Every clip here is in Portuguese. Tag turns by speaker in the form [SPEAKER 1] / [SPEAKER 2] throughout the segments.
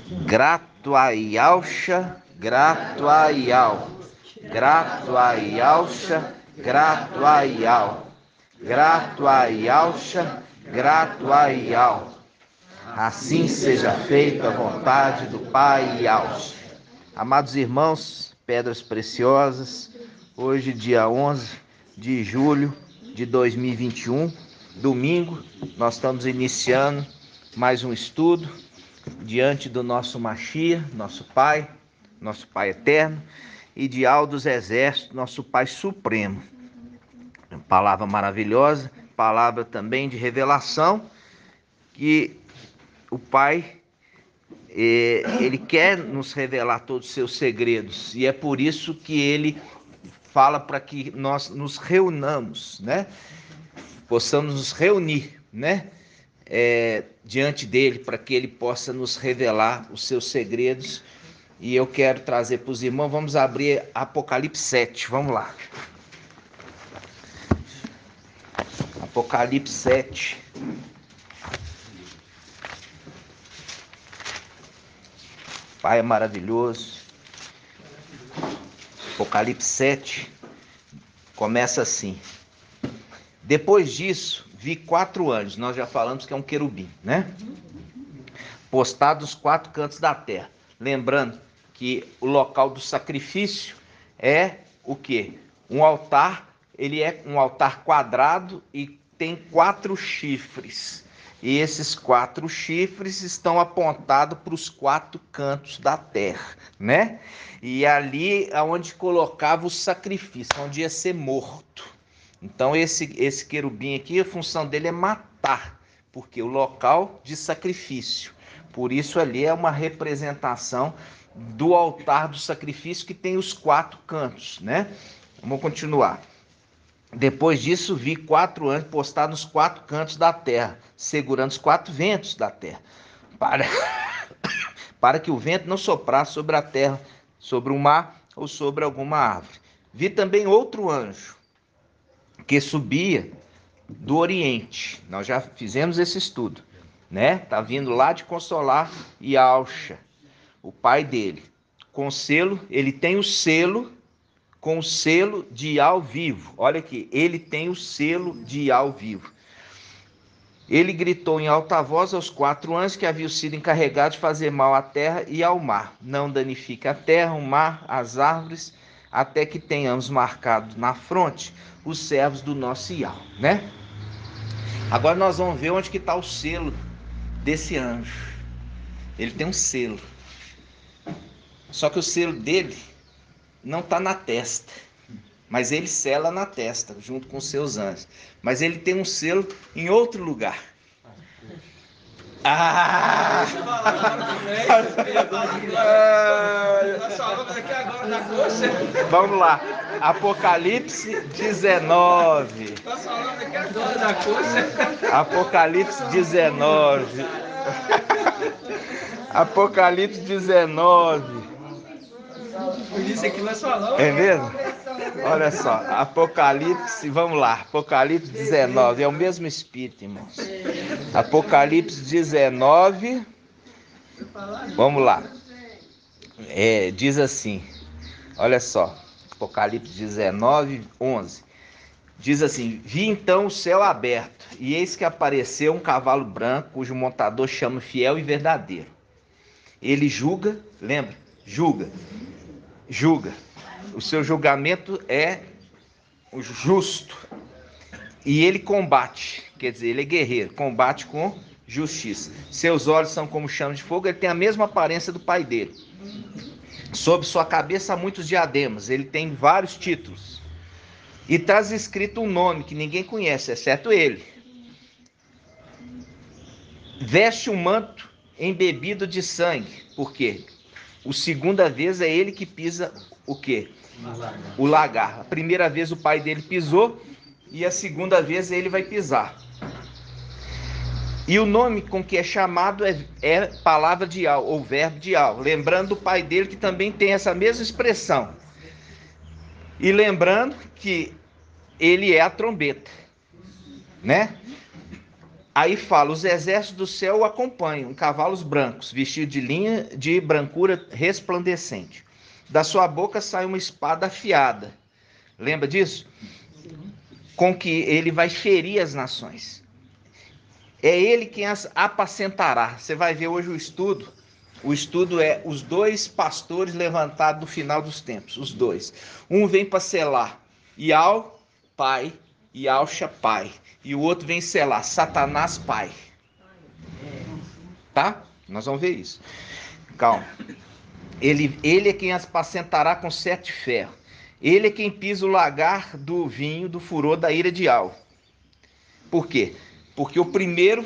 [SPEAKER 1] Gratuaialcha, gratuaial. Gratuaialcha, gratuaial. Gratuaialcha, gratuaial. Assim seja feita a vontade do Pai Alcha. Amados irmãos, pedras preciosas, hoje dia 11 de julho de 2021, domingo, nós estamos iniciando mais um estudo diante do nosso Machia, nosso Pai eterno, e de dos Exércitos, nosso Pai Supremo. Palavra maravilhosa, palavra também de revelação, que o Pai, ele quer nos revelar todos os seus segredos, e é por isso que ele fala para que nós nos reunamos, né? Possamos nos reunir, né? Diante dele, para que ele possa nos revelar os seus segredos. E eu quero trazer para os irmãos, vamos abrir Apocalipse 7, vamos lá. Apocalipse 7. Pai é maravilhoso. Apocalipse 7 começa assim: depois disso, vi 4 anjos, nós já falamos que é um querubim, né? Postados nos 4 cantos da terra. Lembrando que o local do sacrifício é o quê? Um altar, ele é um altar quadrado e tem 4 chifres. E esses 4 chifres estão apontados para os 4 cantos da terra, né? E ali é onde colocava o sacrifício, onde ia ser morto. Então esse querubim aqui, a função dele é matar, porque o local de sacrifício. Por isso ali é uma representação do altar do sacrifício que tem os 4 cantos, né? Vamos continuar. Depois disso, vi 4 anjos postados nos 4 cantos da terra, segurando os 4 ventos da terra, para que o vento não soprasse sobre a terra, sobre o mar ou sobre alguma árvore. Vi também outro anjo que subia do Oriente. Nós já fizemos esse estudo, né? Tá vindo lá de Consolar e Alcha, o pai dele, com selo. Ele tem o selo, com o selo de ao vivo. Olha aqui, ele tem o selo de ao vivo. Ele gritou em alta voz aos 4 anjos que haviam sido encarregados de fazer mal à terra e ao mar: não danifique a terra, o mar, as árvores, até que tenhamos marcado na fronte os servos do nosso Iau, né? Agora nós vamos ver onde que está o selo desse anjo. Ele tem um selo. Só que o selo dele não está na testa, mas ele sela na testa, junto com os seus anjos. Mas ele tem um selo em outro lugar. Vamos lá. Apocalipse 19. Apocalipse 19. Apocalipse 19. É mesmo? Olha só, Apocalipse, vamos lá, Apocalipse 19, é o mesmo Espírito, irmãos. Apocalipse 19, vamos lá, diz assim, olha só, Apocalipse 19, 11, diz assim: vi então o céu aberto, e eis que apareceu um cavalo branco, cujo montador chama Fiel e Verdadeiro. Ele julga, lembra? Julga. O seu julgamento é o justo. E ele combate, quer dizer, ele é guerreiro, combate com justiça. Seus olhos são como chamas de fogo, ele tem a mesma aparência do pai dele. Sobre sua cabeça há muitos diademas, ele tem vários títulos. E traz escrito um nome que ninguém conhece, exceto ele. Veste um manto embebido de sangue. Por quê? A segunda vez é ele que pisa o quê? O lagar. A primeira vez o pai dele pisou e a segunda vez ele vai pisar. E o nome com que é chamado é palavra de Al, ou verbo de Al. Lembrando do pai dele que também tem essa mesma expressão. E lembrando que ele é a trombeta, né? Aí fala, os exércitos do céu o acompanham, em cavalos brancos, vestidos de linha de brancura resplandecente. Da sua boca sai uma espada afiada. Lembra disso? Com que ele vai ferir as nações. É ele quem as apacentará. Você vai ver hoje o estudo. O estudo é os dois pastores levantados no final dos tempos. Os dois. Um vem para selar Ial, pai, e Alcha, pai. E o outro vem selar Satanás, pai. Tá? Nós vamos ver isso. Calma. Ele é quem as apacentará com 7 ferros. Ele é quem pisa o lagar do vinho do furor da ira de Al. Por quê? Porque o primeiro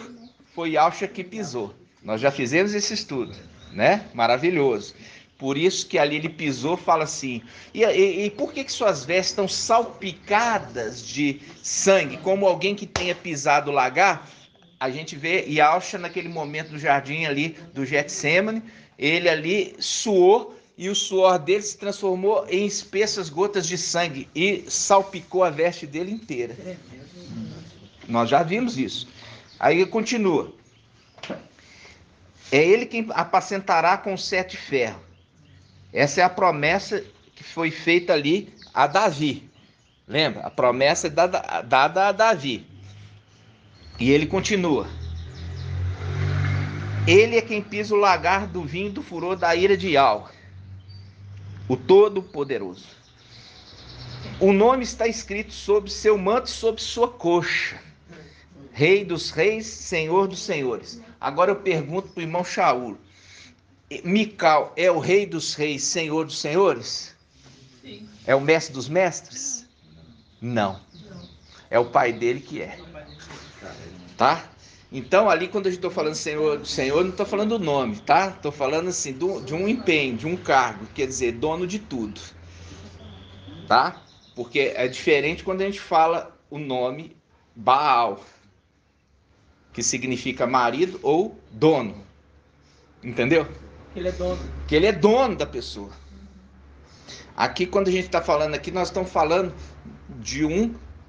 [SPEAKER 1] foi Alcha que pisou. Nós já fizemos esse estudo, né? Maravilhoso. Por isso que ali ele pisou, fala assim, e por que suas vestes estão salpicadas de sangue? Como alguém que tenha pisado o lagar, a gente vê Yalcha naquele momento do jardim ali do Getsemane, ele ali suou e o suor dele se transformou em espessas gotas de sangue e salpicou a veste dele inteira. Nós já vimos isso. Aí continua. É ele quem apacentará com 7 ferros. Essa é a promessa que foi feita ali a Davi. Lembra? A promessa é dada a Davi. E ele continua. Ele é quem pisa o lagar do vinho do furor da ira de Al, o Todo-Poderoso. O nome está escrito sobre seu manto e sobre sua coxa. Rei dos reis, Senhor dos senhores. Agora eu pergunto para o irmão Shaul. Mical é o rei dos reis, Senhor dos senhores? Sim. É o mestre dos mestres? Não. É o pai dele que é. Tá? Então ali quando a gente está falando Senhor do Senhor, não estou falando o nome, tá? Estou falando assim de um empenho, de um cargo, quer dizer, dono de tudo. Tá? Porque é diferente quando a gente fala o nome Baal, que significa marido ou dono. Entendeu?
[SPEAKER 2] Ele é dono.
[SPEAKER 1] Que ele é dono da pessoa. Aqui, quando a gente está falando aqui, nós estamos falando de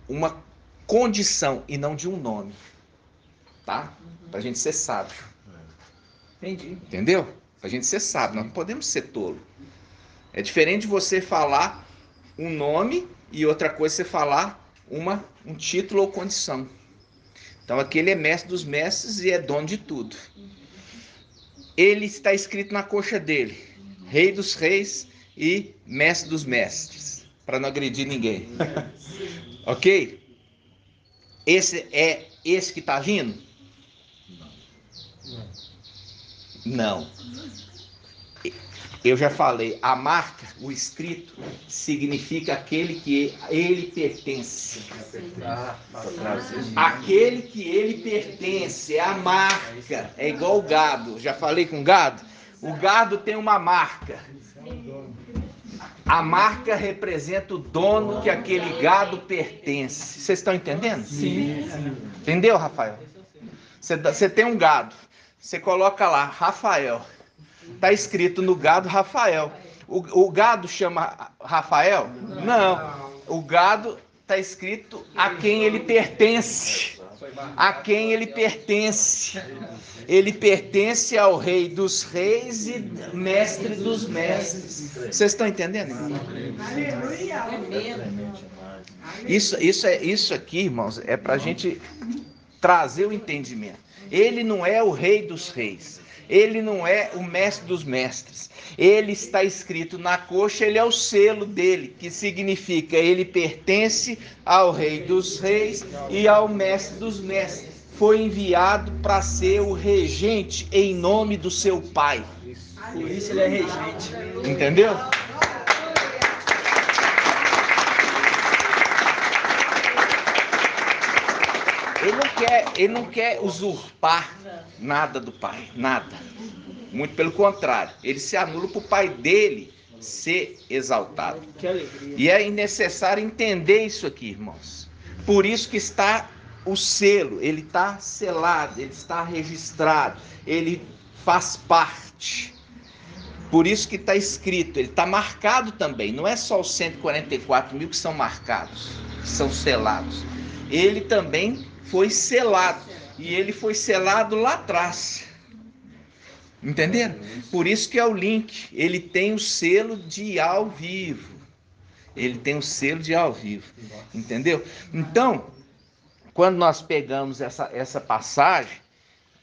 [SPEAKER 1] uma condição e não de um nome. Tá? Pra gente ser sábio.
[SPEAKER 2] Entendi.
[SPEAKER 1] Entendeu? Pra gente ser sábio, nós não podemos ser tolo. É diferente de você falar um nome e outra coisa você falar um título ou condição. Então aqui ele é mestre dos mestres e é dono de tudo. Ele está escrito na coxa dele, Rei dos reis e Mestre dos mestres, para não agredir ninguém. Ok? Esse é esse que está vindo? Não. Eu já falei, a marca, o escrito, significa aquele que ele pertence. Aquele que ele pertence, é a marca. É igual o gado. Já falei com gado? O gado tem uma marca. A marca representa o dono que aquele gado pertence. Vocês estão entendendo?
[SPEAKER 2] Sim.
[SPEAKER 1] Entendeu, Rafael? Você tem um gado. Você coloca lá, Rafael. Está escrito no gado Rafael. O gado chama Rafael? Não. O gado está escrito a quem ele pertence. A quem ele pertence. Ele pertence ao Rei dos reis e Mestre dos mestres. Vocês estão entendendo? Isso aqui, irmãos, é para a gente trazer o entendimento. Ele não é o Rei dos reis. Ele não é o mestre dos mestres. Ele está escrito na coxa, ele é o selo dele, que significa ele pertence ao Rei dos reis e ao mestre dos mestres. Foi enviado para ser o regente em nome do seu pai.
[SPEAKER 2] Por isso ele é regente.
[SPEAKER 1] Entendeu? Ele não quer usurpar nada do pai, nada. Muito pelo contrário, ele se anula para o pai dele ser exaltado.
[SPEAKER 2] Que alegria.
[SPEAKER 1] E é necessário entender isso aqui, irmãos. Por isso que está o selo, ele está selado, ele está registrado, ele faz parte. Por isso que está escrito, ele está marcado também. Não é só os 144 mil que são marcados, que são selados. Ele também foi selado. e ele foi selado lá atrás. Entenderam? Por isso que é o link. Ele tem o selo de ao vivo. Ele tem o selo de ao vivo. Entendeu? Então, quando nós pegamos essa passagem,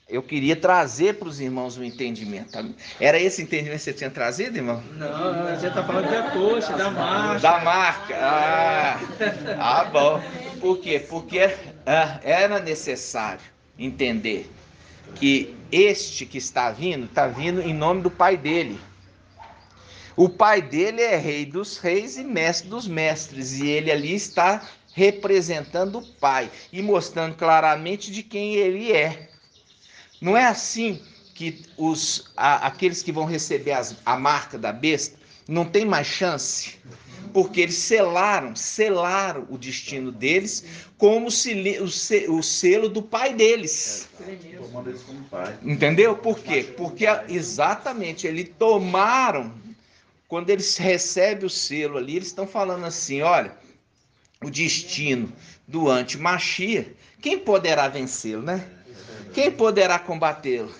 [SPEAKER 1] eu queria trazer para os irmãos um entendimento. Era esse entendimento que você tinha trazido, irmão?
[SPEAKER 2] Não, a gente está falando da coxa, da marca.
[SPEAKER 1] Da marca. Bom. Por quê? Porque era necessário entender que este que está vindo em nome do pai dele. O pai dele é rei dos reis e mestre dos mestres, e ele ali está representando o pai e mostrando claramente de quem ele é. Não é assim que aqueles que vão receber a marca da besta não tem mais chance? Porque eles selaram o destino deles como o selo do pai deles. Entendeu? Por quê? Porque exatamente, eles tomaram, quando eles recebem o selo ali, eles estão falando assim, olha, o destino do anti-Machia, quem poderá vencê-lo, né? Quem poderá combatê-lo?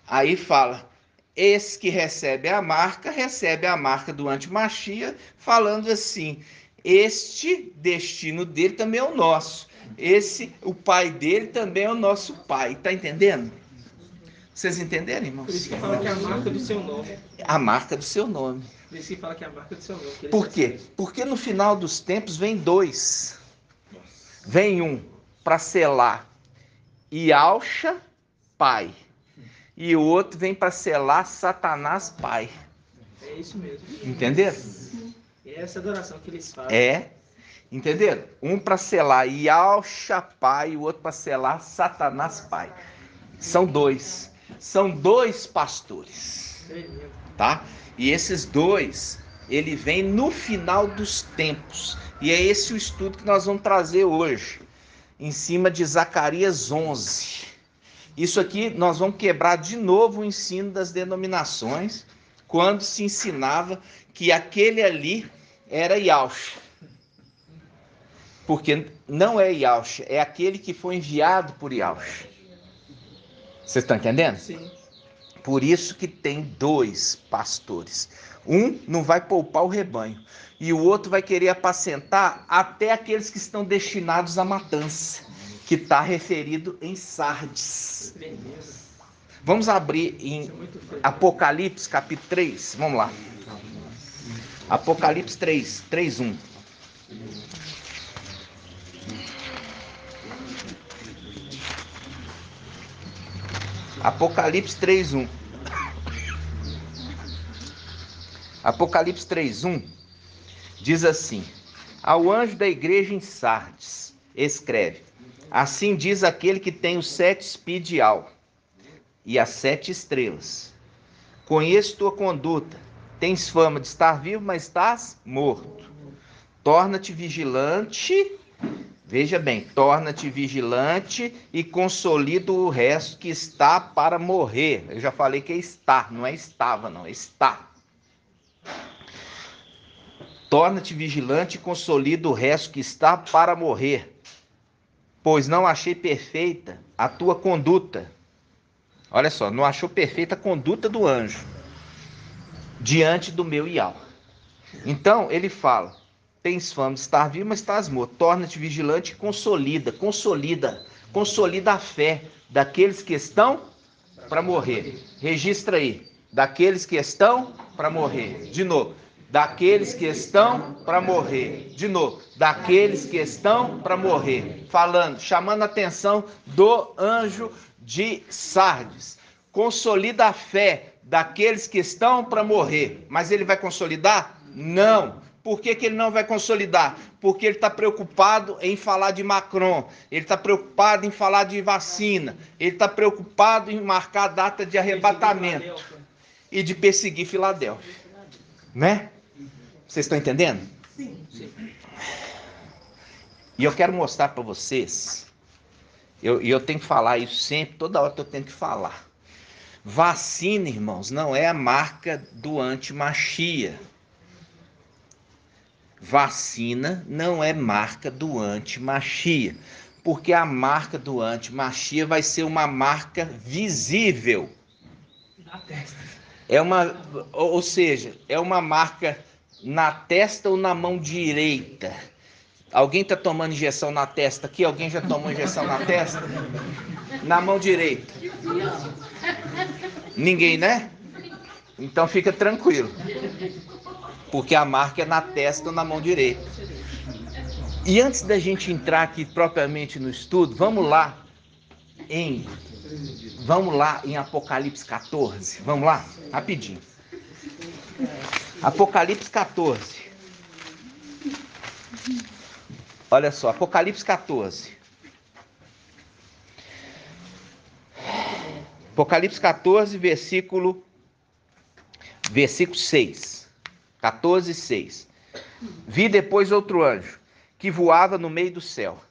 [SPEAKER 1] Aí fala, esse que recebe a marca do anti-Machia, falando assim, este destino dele também é o nosso. O pai dele também é o nosso pai. Tá entendendo? Vocês entenderam, irmãos?
[SPEAKER 2] Por isso que fala que é a marca do seu nome.
[SPEAKER 1] A marca do seu nome.
[SPEAKER 2] Por isso que fala que é a marca do seu nome.
[SPEAKER 1] Por quê? Porque no final dos tempos vem dois. Vem um para selar Yalcha, pai. E o outro vem para selar Satanás, pai.
[SPEAKER 2] É isso mesmo.
[SPEAKER 1] Entenderam?
[SPEAKER 2] É essa adoração que eles fazem.
[SPEAKER 1] É. Entenderam? Um para selar Yalcha, pai, e o outro para selar Satanás, pai. São dois. São dois pastores. Tá? E esses dois, ele vem no final dos tempos. E é esse o estudo que nós vamos trazer hoje. Em cima de Zacarias 11. Isso aqui nós vamos quebrar de novo o ensino das denominações, quando se ensinava que aquele ali era Yalcha. Porque não é Yalcha, é aquele que foi enviado por Yalcha. Vocês estão entendendo?
[SPEAKER 2] Sim.
[SPEAKER 1] Por isso que tem dois pastores. Um não vai poupar o rebanho, e o outro vai querer apacentar até aqueles que estão destinados à matança, que está referido em Sardes. Vamos abrir em Apocalipse capítulo 3, vamos lá. Apocalipse 3:1. Apocalipse 3:1. Apocalipse 3:1 diz assim: ao anjo da igreja em Sardes, escreve: assim diz aquele que tem os 7 espídios e as 7 estrelas. Conheço tua conduta, tens fama de estar vivo, mas estás morto. Torna-te vigilante, veja bem, torna-te vigilante e consolida o resto que está para morrer. Eu já falei que é está, não é estava, não, é está. Torna-te vigilante e consolida o resto que está para morrer, pois não achei perfeita a tua conduta. Olha só, não achou perfeita a conduta do anjo diante do meu Ial. Então ele fala: tens fama de estar vivo, mas estás morto. Torna-te vigilante e consolida a fé daqueles que estão para morrer. Registra aí, daqueles que estão para morrer. De novo, daqueles que estão para morrer. De novo, daqueles que estão para morrer. Falando, chamando a atenção do anjo de Sardes. Consolida a fé daqueles que estão para morrer. Mas ele vai consolidar? Não. Por que ele não vai consolidar? Porque ele está preocupado em falar de Macron, ele está preocupado em falar de vacina, ele está preocupado em marcar a data de arrebatamento e de perseguir Filadélfia. Né? Vocês estão entendendo?
[SPEAKER 2] Sim.
[SPEAKER 1] E eu quero mostrar para vocês, eu tenho que falar isso sempre, toda hora que eu tenho que falar. Vacina, irmãos, não é a marca do anti-Machia. Vacina não é marca do anti-Machia. Porque a marca do anti-Mashiach vai ser uma marca visível.
[SPEAKER 2] Na testa.
[SPEAKER 1] Ou seja, é uma marca na testa ou na mão direita. Alguém está tomando injeção na testa aqui? Alguém já tomou injeção na testa? Na mão direita. Ninguém, né? Então fica tranquilo. Porque a marca é na testa ou na mão direita. E antes da gente entrar aqui propriamente no estudo, vamos lá em Apocalipse 14. Vamos lá? Rapidinho. Apocalipse 14. Olha só, Apocalipse 14. Apocalipse 14, versículo 6. 14, 6. Vi depois outro anjo que voava no meio do céu.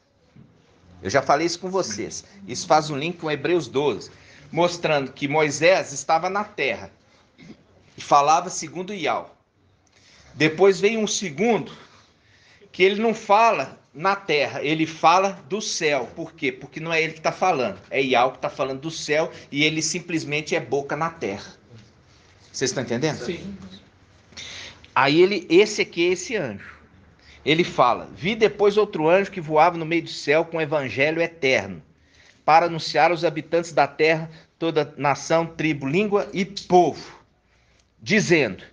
[SPEAKER 1] Eu já falei isso com vocês. Isso faz um link com Hebreus 12, mostrando que Moisés estava na terra e falava segundo Yau. Depois veio um segundo que ele não fala na terra, ele fala do céu. Por quê? Porque não é ele que está falando, é Yau que está falando do céu e ele simplesmente é boca na terra. Vocês estão entendendo?
[SPEAKER 2] Sim.
[SPEAKER 1] Aí esse anjo, ele fala: vi depois outro anjo que voava no meio do céu com o evangelho eterno, para anunciar aos habitantes da terra, toda nação, tribo, língua e povo, dizendo: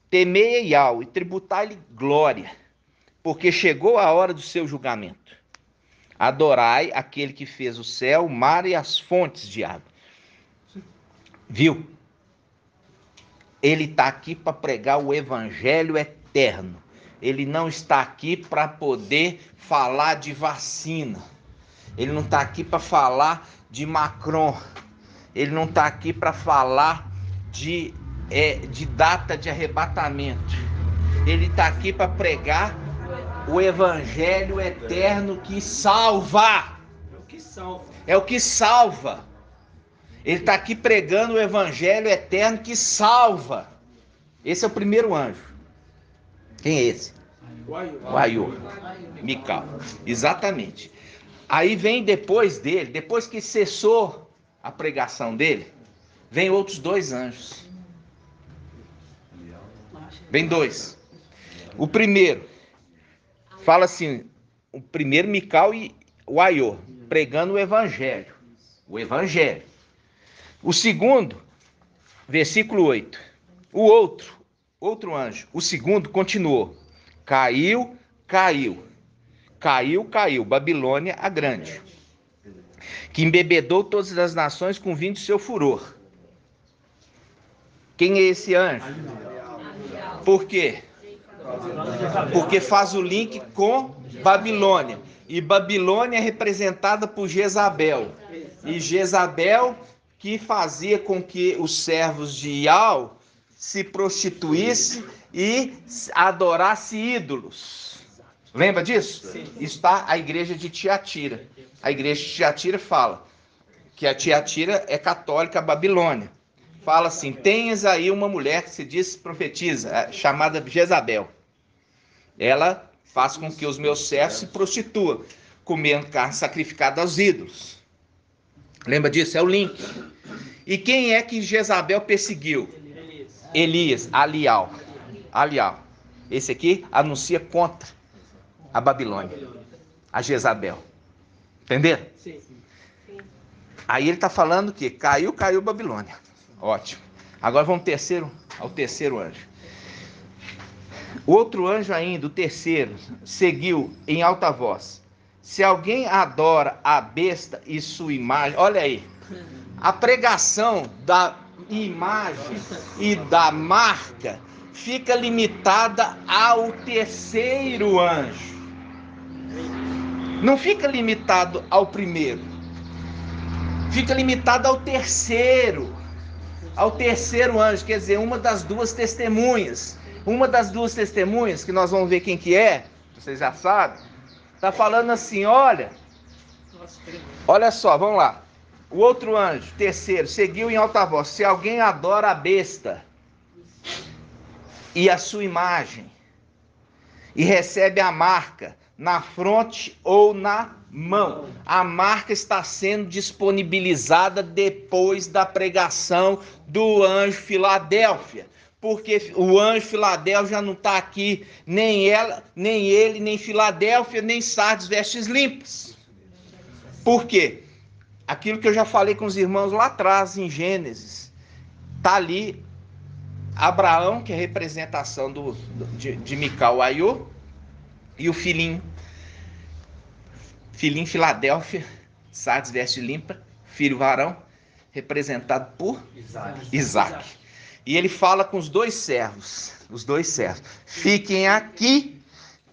[SPEAKER 1] temei a Yau e tributai-lhe glória, porque chegou a hora do seu julgamento. Adorai aquele que fez o céu, o mar e as fontes de água. Viu? Ele está aqui para pregar o evangelho eterno. Ele não está aqui para poder falar de vacina. Ele não está aqui para falar de Macron. Ele não está aqui para falar de data de arrebatamento. Ele está aqui para pregar o evangelho eterno que salva.
[SPEAKER 2] É o que salva.
[SPEAKER 1] É o que salva. Ele está aqui pregando o evangelho eterno que salva. Esse é o primeiro anjo. Quem é esse? O Aiô. Mical. Exatamente. Aí vem depois dele, depois que cessou a pregação dele, vem outros dois anjos. Vem dois. O primeiro fala assim, o primeiro Mical e o Aiô, pregando o evangelho. O evangelho. O segundo, versículo 8. O outro anjo, o segundo continuou. Caiu, Babilônia a grande, que embebedou todas as nações com vinho do seu furor. Quem é esse anjo? Por quê? Porque faz o link com Babilônia. E Babilônia é representada por Jezabel. E Jezabel que fazia com que os servos de Iau se prostituíssem e adorassem ídolos. Lembra disso?
[SPEAKER 2] Sim.
[SPEAKER 1] Está a igreja de Tiatira. A igreja de Tiatira fala que a Tiatira é católica Babilônia. Fala assim, tens aí uma mulher que se diz profetiza, chamada Jezabel. Ela faz com que os meus servos se prostituam, comendo carne sacrificada aos ídolos. Lembra disso? É o link. E quem é que Jezabel perseguiu? Elias, Alial. Esse aqui anuncia contra a Babilônia, a Jezabel. Entenderam?
[SPEAKER 2] Sim.
[SPEAKER 1] Aí ele está falando que caiu Babilônia. Ótimo. Agora vamos ao terceiro anjo. O outro anjo ainda, o terceiro, seguiu em alta voz. Se alguém adora a besta e sua imagem, olha aí, a pregação da imagem e da marca fica limitada ao terceiro anjo. Não fica limitado ao primeiro. Fica limitado ao terceiro anjo, quer dizer, uma das duas testemunhas. Uma das duas testemunhas, que nós vamos ver quem que é, vocês já sabem, está falando assim, olha só, vamos lá. O outro anjo, terceiro, seguiu em alta voz. Se alguém adora a besta e a sua imagem, e recebe a marca na fronte ou na mão. A marca está sendo disponibilizada depois da pregação do anjo Filadélfia. Porque o anjo Filadélfia já não está aqui, nem ela, nem ele, nem Filadélfia, nem Sardes vestes limpas. Por quê? Aquilo que eu já falei com os irmãos lá atrás, em Gênesis, está ali Abraão, que é a representação de Mical Aiô, e o filhinho Filadélfia, Sardes veste limpa, filho varão, representado por Isaac. E ele fala com os dois servos, fiquem aqui,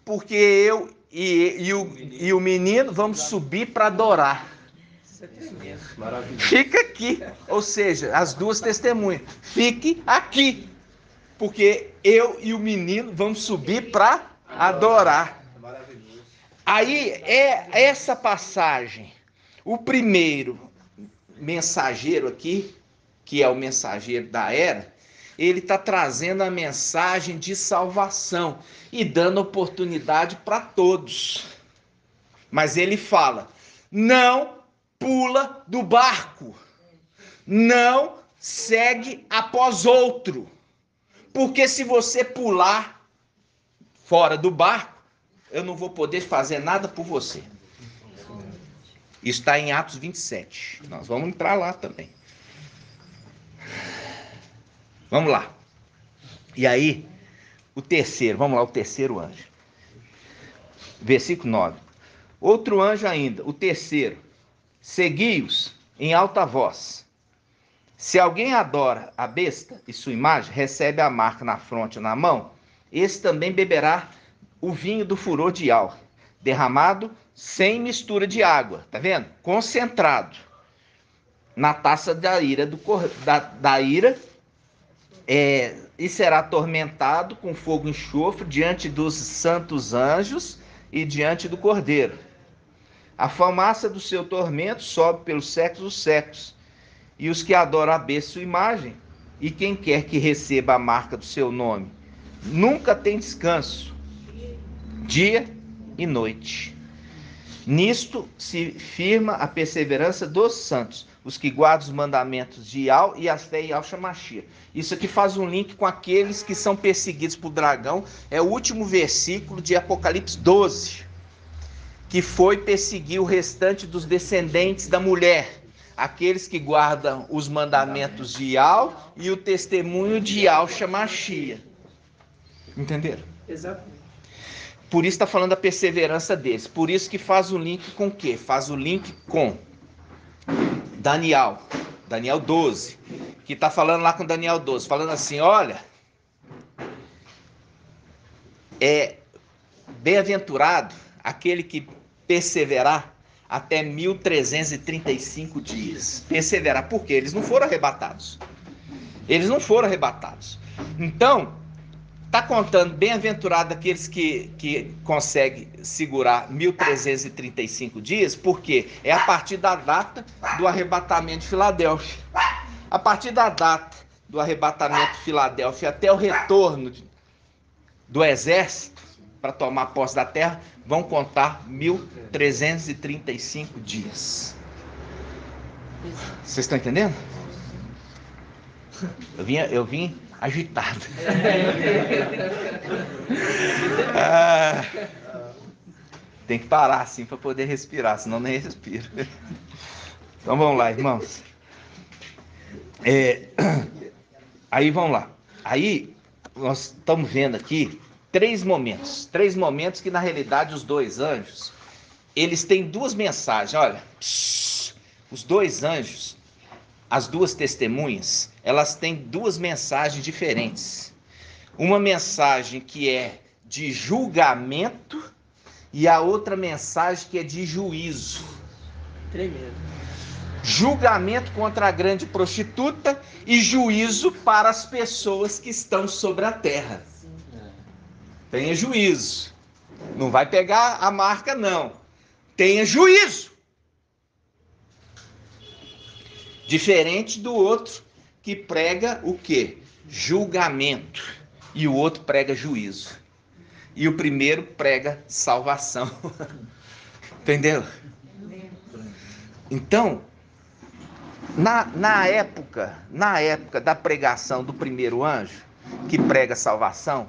[SPEAKER 1] porque eu e o menino vamos subir para adorar. Fica aqui, ou seja, as duas testemunhas, fique aqui, porque eu e o menino vamos subir para adorar. Aí é essa passagem, o primeiro mensageiro aqui, que é o mensageiro da era, ele está trazendo a mensagem de salvação e dando oportunidade para todos. Mas ele fala, não pula do barco, não segue após outro, porque se você pular fora do barco, eu não vou poder fazer nada por você. Isso está em Atos 27. Nós vamos entrar lá também. Vamos lá. E aí, o terceiro anjo. Versículo 9. Outro anjo ainda, o terceiro. Segui-os em alta voz. Se alguém adora a besta e sua imagem, recebe a marca na fronte ou na mão, esse também beberá o vinho do furor de Al, derramado sem mistura de água, tá vendo? Concentrado na taça da ira, e será atormentado com fogo e enxofre diante dos santos anjos e diante do Cordeiro. A fumaça do seu tormento sobe pelos séculos dos séculos, e os que adoram a besta sua imagem, e quem quer que receba a marca do seu nome, nunca tem descanso, dia e noite. Nisto se firma a perseverança dos santos, os que guardam os mandamentos de Ial e a fé em Yahshua Mashiach. Isso aqui faz um link com aqueles que são perseguidos por dragão. É o último versículo de Apocalipse 12, que foi perseguir o restante dos descendentes da mulher, aqueles que guardam os mandamentos de Ial e o testemunho de Yahshua Mashiach. Entenderam?
[SPEAKER 2] Exatamente.
[SPEAKER 1] Por isso está falando da perseverança deles. Por isso que faz o link com o quê? Faz o link com Daniel 12, que está falando lá com Daniel 12, falando assim, olha, bem-aventurado aquele que perseverar até 1335 dias. Perseverar, por quê? Eles não foram arrebatados. Então, está contando bem-aventurado aqueles que conseguem segurar 1335 dias, porque é a partir da data do arrebatamento de Filadélfia. A partir da data do arrebatamento de Filadélfia até o retorno do exército para tomar posse da terra, vão contar 1335 dias. Vocês estão entendendo? Eu vim agitado. Tem que parar assim para poder respirar, senão nem respiro. Então vamos lá, irmãos. Aí vamos lá. Aí nós estamos vendo aqui três momentos que na realidade os dois anjos, eles têm duas mensagens. Olha, os dois anjos, as duas testemunhas, elas têm duas mensagens diferentes. Uma mensagem que é de julgamento e a outra mensagem que é de juízo.
[SPEAKER 2] Tremendo.
[SPEAKER 1] Julgamento contra a grande prostituta e juízo para as pessoas que estão sobre a terra. Tenha juízo. Não vai pegar a marca, não. Tenha juízo. Diferente do outro que prega o quê? Julgamento. E o outro prega juízo. E o primeiro prega salvação. Entendeu? Então, na época da pregação do primeiro anjo, que prega salvação,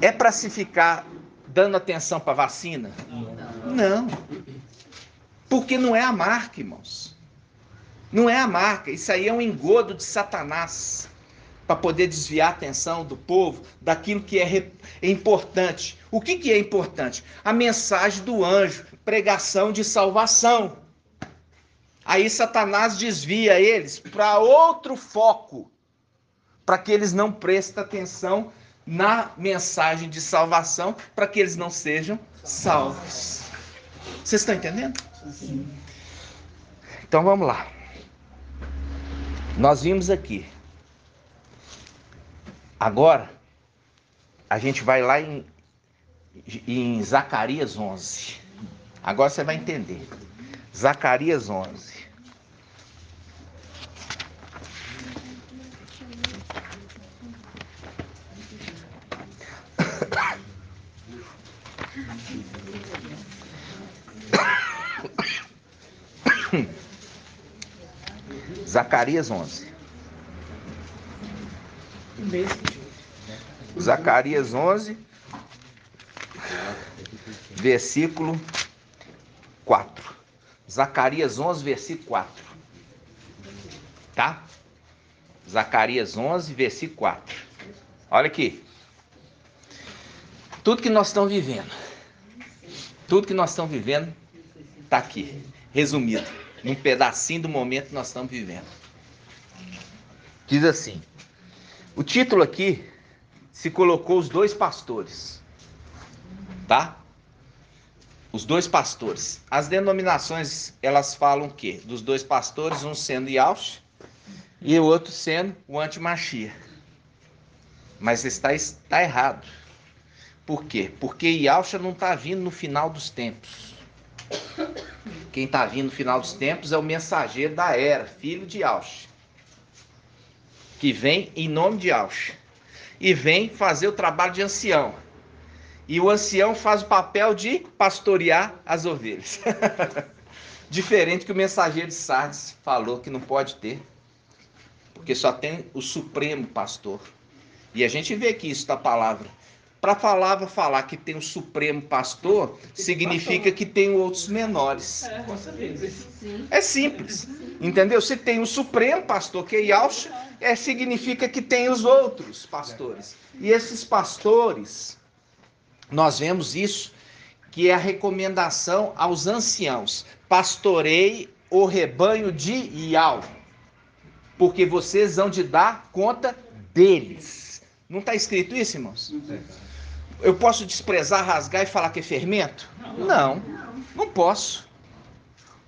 [SPEAKER 1] é para se ficar dando atenção para vacina? Não. Porque não é a marca, irmãos. Não é a marca. Isso aí é um engodo de Satanás para poder desviar a atenção do povo daquilo que é importante. O que é importante? A mensagem do anjo, pregação de salvação. Aí Satanás desvia eles para outro foco, para que eles não prestem atenção na mensagem de salvação, para que eles não sejam salvos. Vocês estão entendendo? Sim. Então vamos lá. Nós vimos aqui. Agora, a gente vai lá em Zacarias 11. Agora você vai entender. Zacarias 11. Zacarias 11. Zacarias 11, versículo 4. Zacarias 11, versículo 4. Tá? Zacarias 11, versículo 4. Olha aqui. Tudo que nós estamos vivendo está aqui, resumido, num pedacinho do momento que nós estamos vivendo. Diz assim: o título aqui se colocou os dois pastores, tá? Os dois pastores. As denominações, elas falam o quê? Dos dois pastores, um sendo Yahshua e o outro sendo o anti-Mashiach. Mas está errado. Por quê? Porque Yahshua não está vindo no final dos tempos. Quem está vindo no final dos tempos é o mensageiro da era, filho de Yahshua, que vem em nome de Yahshua e vem fazer o trabalho de ancião. E o ancião faz o papel de pastorear as ovelhas. Diferente que o mensageiro de Sardes falou que não pode ter, porque só tem o supremo pastor. E a gente vê que isso da palavra. Para a palavra falar que tem o supremo pastor, significa que tem outros menores. É simples. Entendeu? Se tem o supremo pastor, que é Yahshua, significa que tem os outros pastores. E esses pastores, nós vemos isso, que é a recomendação aos anciãos: pastorei o rebanho de Yahweh, porque vocês vão de dar conta deles. Não está escrito isso, irmãos? Eu posso desprezar, rasgar e falar que é fermento? Não posso.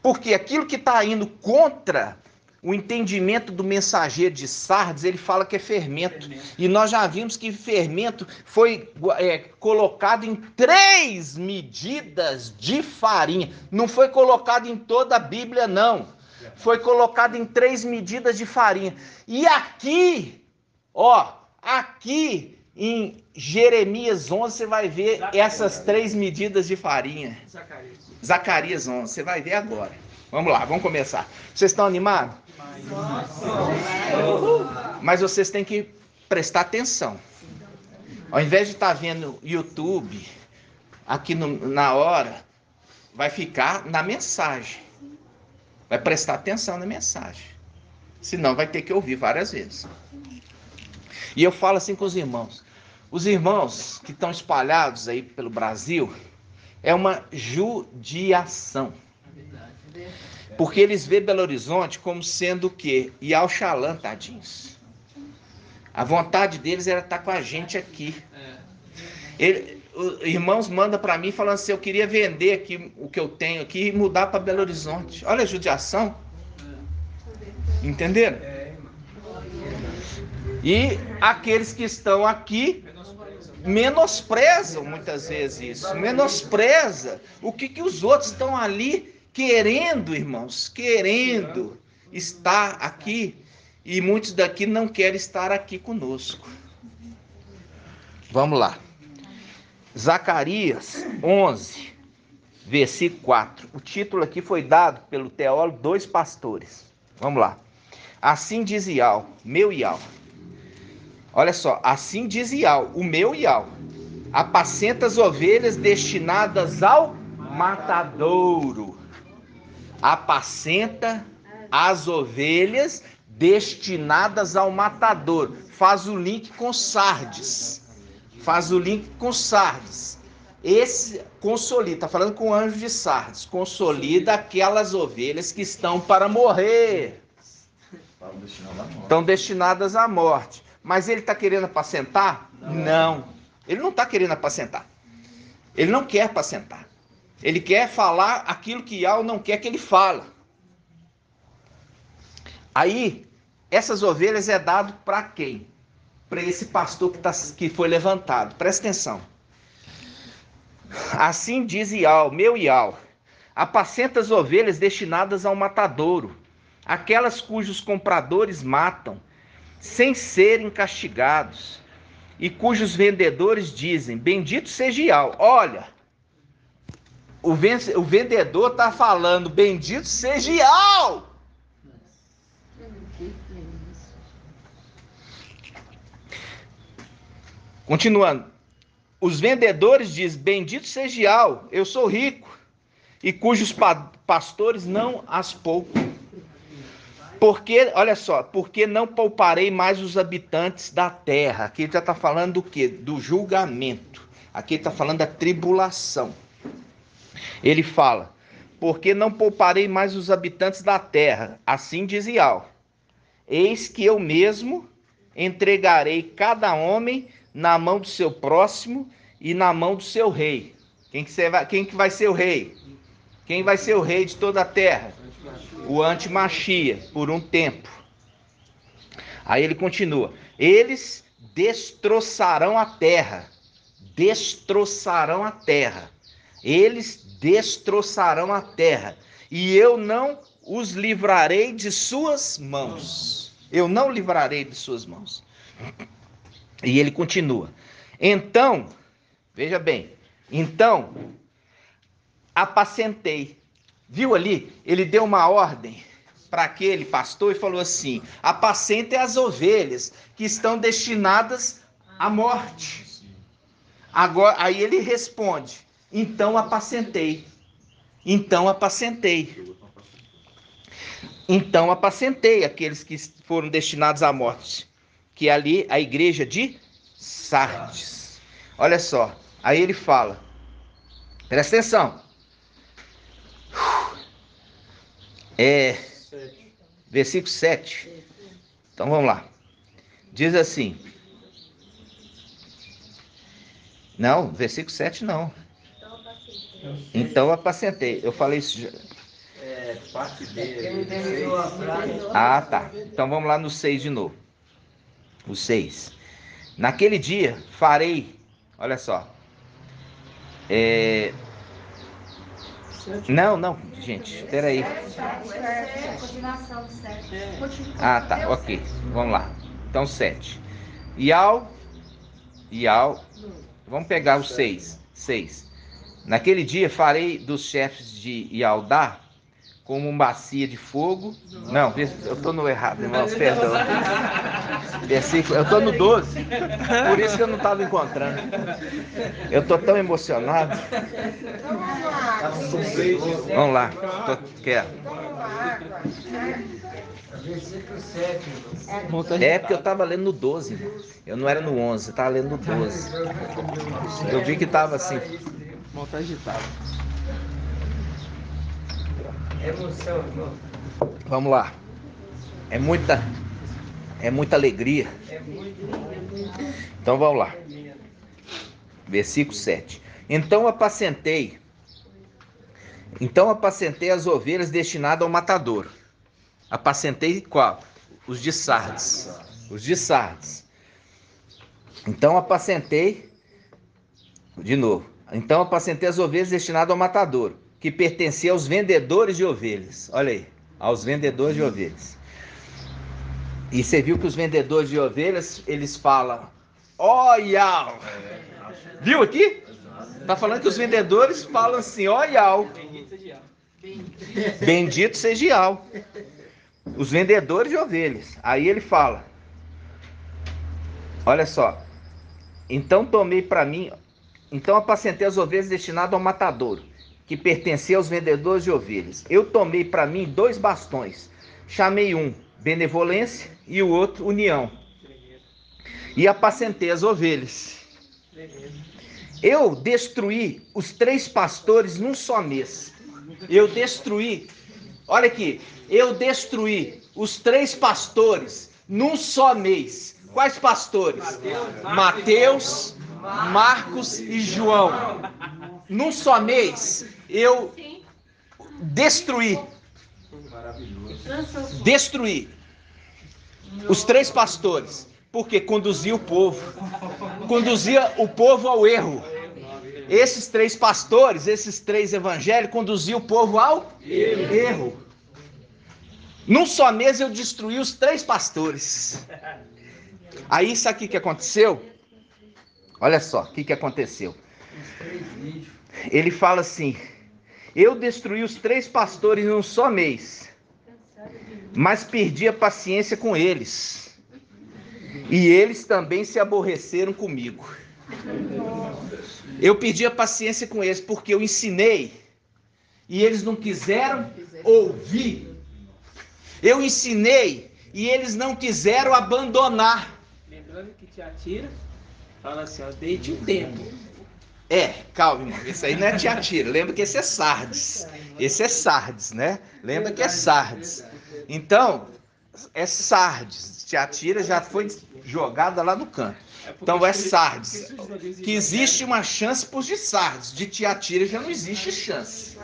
[SPEAKER 1] Porque aquilo que está indo contra o entendimento do mensageiro de Sardes, ele fala que é fermento. E nós já vimos que fermento foi colocado em 3 medidas de farinha. Não foi colocado em toda a Bíblia, não. Foi colocado em 3 medidas de farinha. E aqui em Jeremias 11, você vai ver essas 3 medidas de farinha. Zacarias 11, você vai ver agora. Vamos lá, vamos começar. Vocês estão animados? Mas vocês têm que prestar atenção. Ao invés de estar vendo YouTube, aqui na hora, vai ficar na mensagem. Vai prestar atenção na mensagem. Senão vai ter que ouvir várias vezes. E eu falo assim com os irmãos. Os irmãos que estão espalhados aí pelo Brasil, é uma judiação. Porque eles veem Belo Horizonte como sendo o quê? Yauxalã, tadinhos. A vontade deles era estar com a gente aqui. Os irmãos mandam para mim falando assim: eu queria vender aqui o que eu tenho aqui e mudar para Belo Horizonte. Olha a judiação. Entenderam? E aqueles que estão aqui menosprezam muitas vezes isso. Menospreza o que os outros estão ali querendo, irmãos. Querendo estar aqui. E muitos daqui não querem estar aqui conosco. Vamos lá. Zacarias 11, versículo 4. O título aqui foi dado pelo teólogo Dois Pastores. Vamos lá. Assim diz Ial, meu Ial. Olha só, assim diz Ial, o meu Ial. Apacenta as ovelhas destinadas ao matadouro. Apacenta as ovelhas destinadas ao matadouro. Faz o link com Sardes. Faz o link com Sardes. Esse consolida, está falando com o anjo de Sardes. Consolida aquelas ovelhas que estão para morrer. Estão destinadas à morte. Mas ele está querendo apacentar? Não. Ele não está querendo apacentar. Ele não quer apacentar. Ele quer falar aquilo que Ial não quer que ele fale. Aí, essas ovelhas é dado para quem? Para esse pastor que foi levantado. Presta atenção. Assim diz Ial, meu Ial. Apacenta as ovelhas destinadas ao matadouro, aquelas cujos compradores matam, sem serem castigados, e cujos vendedores dizem, bendito seja Ial. Olha, o vendedor está falando, bendito seja Ial. Continuando, os vendedores dizem, bendito seja Ial, eu sou rico, e cujos pastores não as poupam. Porque, olha só, porque não pouparei mais os habitantes da terra. Aqui ele já está falando do quê? Do julgamento. Aqui ele está falando da tribulação. Ele fala, porque não pouparei mais os habitantes da terra, assim diz Ial. Eis que eu mesmo entregarei cada homem na mão do seu próximo e na mão do seu rei. Quem que vai ser o rei? Quem vai ser o rei de toda a terra? O antimachia, por um tempo. Aí ele continua. Eles destroçarão a terra. Destroçarão a terra. Eles destroçarão a terra. E eu não os livrarei de suas mãos. Eu não livrarei de suas mãos. E ele continua. Então, veja bem. Então, apacentei. Viu ali? Ele deu uma ordem para aquele pastor e falou assim: apacente as ovelhas que estão destinadas à morte. Agora, aí ele responde: então apacentei. Então apacentei. Então apacentei aqueles que foram destinados à morte. Que é ali a igreja de Sardes. Olha só. Aí ele fala. Presta atenção. Versículo 7. Então vamos lá. Diz assim. Não, versículo 7 não. Então apacentei. Eu falei isso já.
[SPEAKER 2] Parte dele.
[SPEAKER 1] Ah, tá. Então vamos lá no 6 de novo. O 6. Naquele dia farei. Olha só. Não, gente, espera aí. Ah, tá, ok. Vamos lá. Então, 7. Ial. Vamos pegar o 6. 6. Naquele dia farei dos chefes de Ialdá como uma bacia de fogo. Não, eu estou no errado, irmãos, perdão. Versículo, eu estou no 12. Por isso que eu não estava encontrando. Eu estou tão emocionado. Vamos lá. Quero.
[SPEAKER 2] Versículo 7.
[SPEAKER 1] É porque eu estava lendo no 12. Eu não era no 11, eu estava lendo no 12. Eu vi que estava assim.
[SPEAKER 2] Monta agitado. Emoção, irmão.
[SPEAKER 1] Vamos lá. É muita alegria. Então vamos lá. Versículo 7. Então apacentei as ovelhas destinadas ao matador. Apacentei qual? Os de Sardes. Os de Sardes. Então apacentei, de novo. Então apacentei as ovelhas destinadas ao matador, que pertencia aos vendedores de ovelhas. Olha aí, aos vendedores de ovelhas. E você viu que os vendedores de ovelhas, eles falam, ó Ial. Viu aqui? Está falando que os vendedores falam assim, ó Iau. Bendito seja Iau. Os vendedores de ovelhas. Aí ele fala, olha só. Então tomei para mim, então apacentei as ovelhas destinadas ao matadouro, que pertencia aos vendedores de ovelhas. Eu tomei para mim 2 bastões. Chamei um benevolência e o outro união. E apacentei as ovelhas. Eu destruí os 3 pastores num só mês. Eu destruí, olha aqui, eu destruí os 3 pastores num só mês. Quais pastores? Mateus, Marcos e João. Num só mês, eu destruí os 3 pastores, porque conduzia o povo ao erro. Esses 3 pastores, esses 3 evangélicos conduziam o povo ao erro. Num só mês eu destruí os 3 pastores. Aí sabe o que aconteceu? Olha só, o que aconteceu? Ele fala assim, eu destruí os 3 pastores num só mês, mas perdi a paciência com eles. E eles também se aborreceram comigo. Eu perdi a paciência com eles porque eu ensinei e eles não quiseram ouvir. Eu ensinei e eles não quiseram abandonar.
[SPEAKER 2] Lembrando que Tiatira fala assim, ó, deite um tempo.
[SPEAKER 1] Calma, irmão. Esse aí não é Tiatira. Lembra que esse é Sardes. Esse é Sardes, né? Lembra que é Sardes. Então, é Sardes. Tiatira já foi jogada lá no canto. Então é Sardes. Que existe uma chance para os de Sardes. De Tiatira já não existe chance.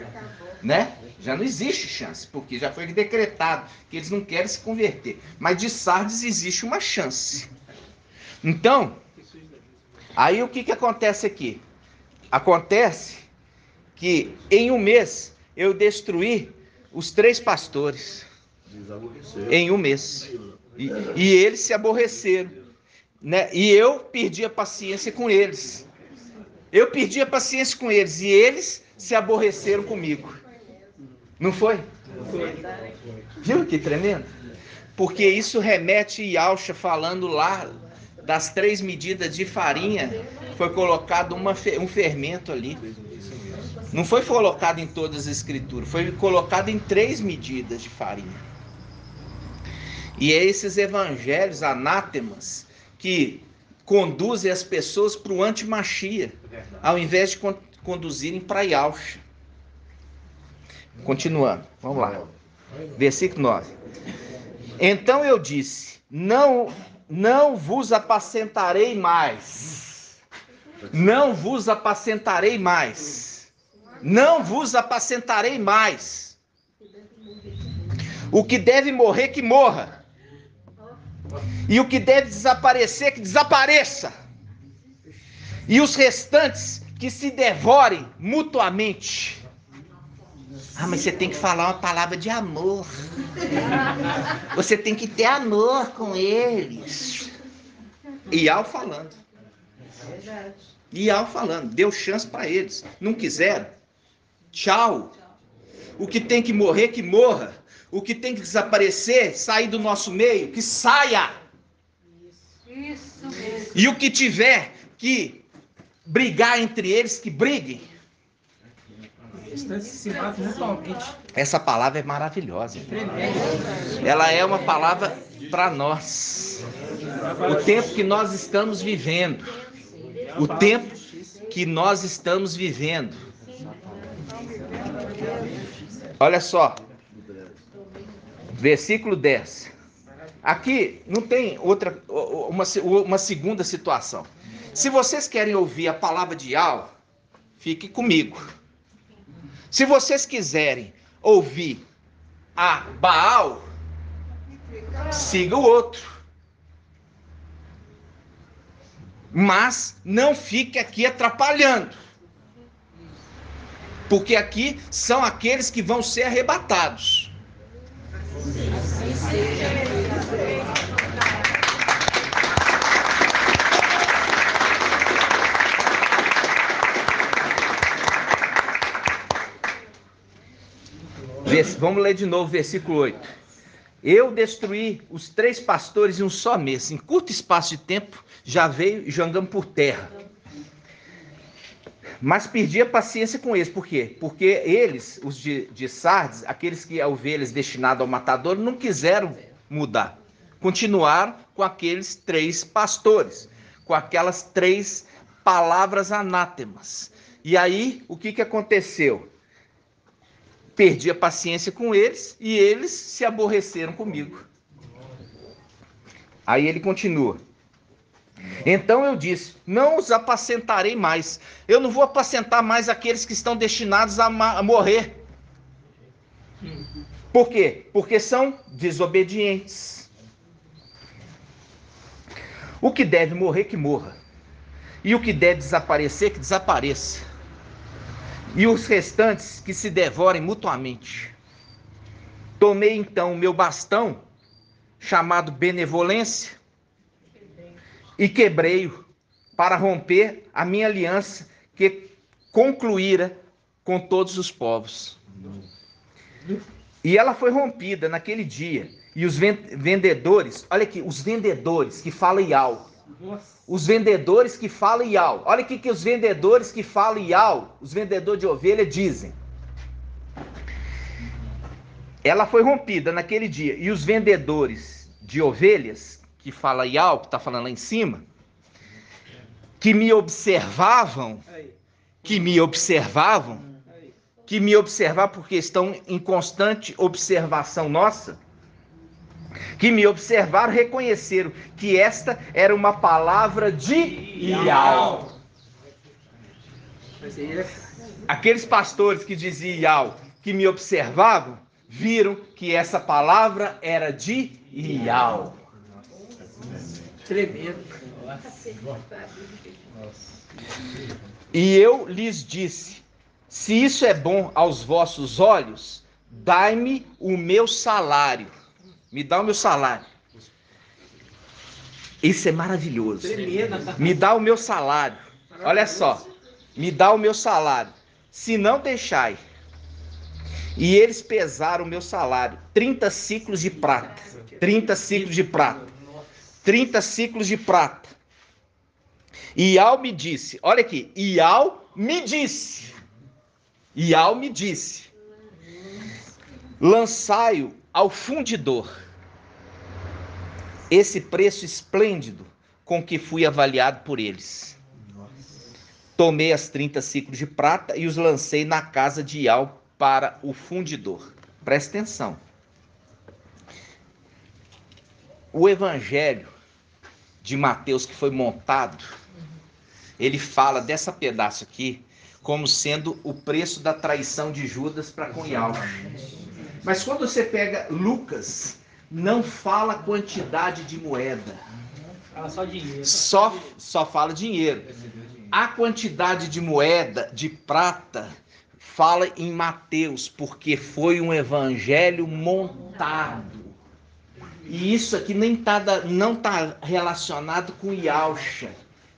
[SPEAKER 1] Né? Já não existe chance, porque já foi decretado que eles não querem se converter. Mas de Sardes existe uma chance. Então, aí o que acontece aqui? Acontece que em um mês eu destruí os 3 pastores. Em um mês. E eles se aborreceram. Né? E eu perdi a paciência com eles. Eu perdi a paciência com eles e eles se aborreceram comigo. Não foi? Viu que tremendo? Porque isso remete a Yalcha falando lá das 3 medidas de farinha, foi colocado um fermento ali. Não foi colocado em todas as escrituras, foi colocado em 3 medidas de farinha. E é esses evangelhos anátemas que conduzem as pessoas para o antimachia, ao invés de conduzirem para Yalcha. Continuando, vamos lá. Versículo 9. Então eu disse, não vos apacentarei mais. Não vos apacentarei mais. Não vos apacentarei mais. O que deve morrer, que morra. E o que deve desaparecer, que desapareça. E os restantes, que se devorem mutuamente. Ah, mas você tem que falar uma palavra de amor. Você tem que ter amor com eles. Iau falando. Iau falando. Deu chance para eles. Não quiseram. Tchau. O que tem que morrer, que morra. O que tem que desaparecer, sair do nosso meio, que saia. Isso mesmo. E o que tiver que brigar entre eles, que briguem. Essa palavra é maravilhosa. Ela é uma palavra para nós. O tempo que nós estamos vivendo. O tempo que nós estamos vivendo. Olha só. Versículo 10. Aqui não tem uma segunda situação. Se vocês querem ouvir a palavra de Yau, fique comigo. Se vocês quiserem ouvir a Baal, siga o outro. Mas não fique aqui atrapalhando. Porque aqui são aqueles que vão ser arrebatados. Vamos ler de novo o versículo 8. Eu destruí os 3 pastores em um só mês. Em curto espaço de tempo, já veio e jogamos por terra. Mas perdi a paciência com eles. Por quê? Porque eles, os de Sardes, aqueles que ovelhas destinadas ao matador, não quiseram mudar. Continuaram com aqueles 3 pastores, com aquelas 3 palavras anátemas. E aí, o que aconteceu? Perdi a paciência com eles e eles se aborreceram comigo. Aí ele continua. Então eu disse, não os apacentarei mais. Eu não vou apacentar mais aqueles que estão destinados a morrer. Por quê? Porque são desobedientes. O que deve morrer, que morra. E o que deve desaparecer, que desapareça. E os restantes, que se devorem mutuamente. Tomei então o meu bastão, chamado benevolência, e quebrei-o para romper a minha aliança que concluíra com todos os povos. E ela foi rompida naquele dia. E os vendedores, olha aqui, os vendedores que falam Iau. Os vendedores que falam Iau. Olha aqui que os vendedores que falam Iau, os vendedores de ovelha dizem. Ela foi rompida naquele dia. E os vendedores de ovelhas, que fala Iau, que está falando lá em cima, que me observavam porque estão em constante observação nossa, que me observaram, reconheceram que esta era uma palavra de Iau. Aqueles pastores que diziam Iau, que me observavam, viram que essa palavra era de Iau.
[SPEAKER 2] Tremendo.
[SPEAKER 1] E eu lhes disse, se isso é bom aos vossos olhos, dai-me o meu salário. Me dá o meu salário. Isso é maravilhoso. Me dá o meu salário. Olha só. Me dá o meu salário. Se não deixai. E eles pesaram o meu salário. 30 ciclos de prata. 30 ciclos de prata. 30 ciclos de prata. Iau me disse. Olha aqui. Iau me disse. Iau me disse. Lançai-o ao fundidor. Esse preço esplêndido com que fui avaliado por eles. Tomei as 30 ciclos de prata e os lancei na casa de Iau para o fundidor. Presta atenção. O evangelho de Mateus que foi montado, ele fala dessa pedaço aqui como sendo o preço da traição de Judas para com Iau. Mas quando você pega Lucas, não fala quantidade de moeda.
[SPEAKER 2] Fala só dinheiro.
[SPEAKER 1] Só fala dinheiro. A quantidade de moeda, de prata, fala em Mateus, porque foi um evangelho montado. E isso aqui não está relacionado com Yahusha.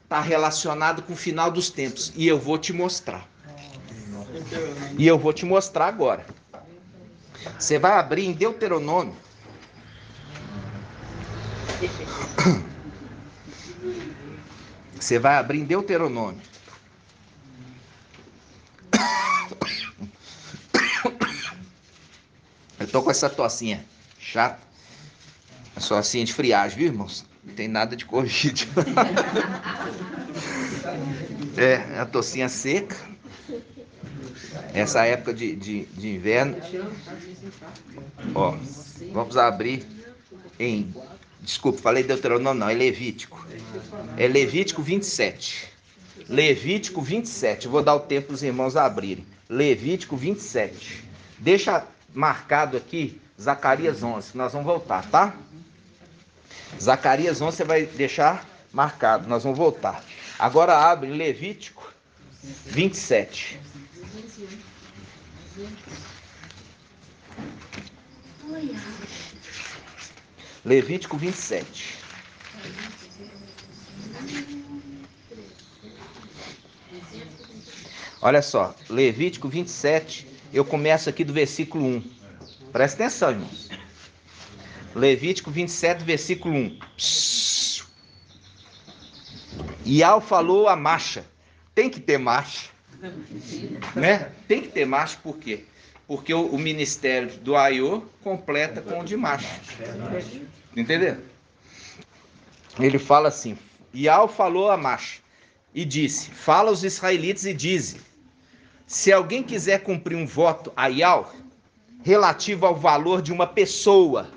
[SPEAKER 1] Está relacionado com o final dos tempos. E eu vou te mostrar. E eu vou te mostrar agora. Você vai abrir em Deuteronômio. Você vai abrir em Deuteronômio. Eu tô com essa tossinha chata. É só assim de friagem, viu, irmãos? Não tem nada de Covid. É a tossinha seca. Essa época de inverno. Ó, vamos abrir em... Desculpa, falei Deuteronômio, não, é Levítico. É Levítico 27. Levítico 27. Eu vou dar o tempo para os irmãos abrirem. Levítico 27. Deixa marcado aqui Zacarias 11, que nós vamos voltar, tá? Zacarias 11 você vai deixar marcado, nós vamos voltar. Agora abre Levítico 27. Levítico 27. Olha só, Levítico 27, eu começo aqui do versículo 1. Presta atenção, irmãos. Levítico 27, versículo 1. Ial falou a marcha. Tem que ter marcha. Né? Tem que ter marcha, por quê? Porque o ministério do Aiô completa com o de marcha. Entendeu? Ele fala assim: Ial falou a marcha e disse: fala aos israelitas e dize: se alguém quiser cumprir um voto a Ial relativo ao valor de uma pessoa,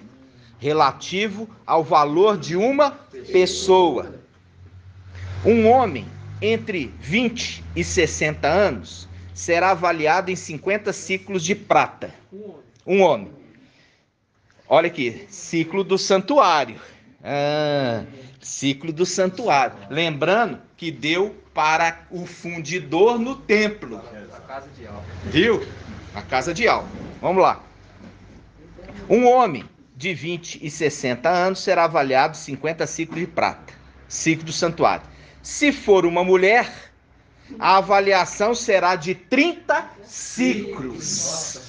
[SPEAKER 1] um homem entre 20 e 60 anos será avaliado em 50 ciclos de prata. Um homem. Olha aqui, ciclo do santuário. Ciclo do santuário. Lembrando que deu para o fundidor no templo. Viu? A casa de Al. Vamos lá. Um homem de 20 e 60 anos será avaliado 50 ciclos de prata. Ciclo do santuário. Se for uma mulher, a avaliação será de 30 ciclos.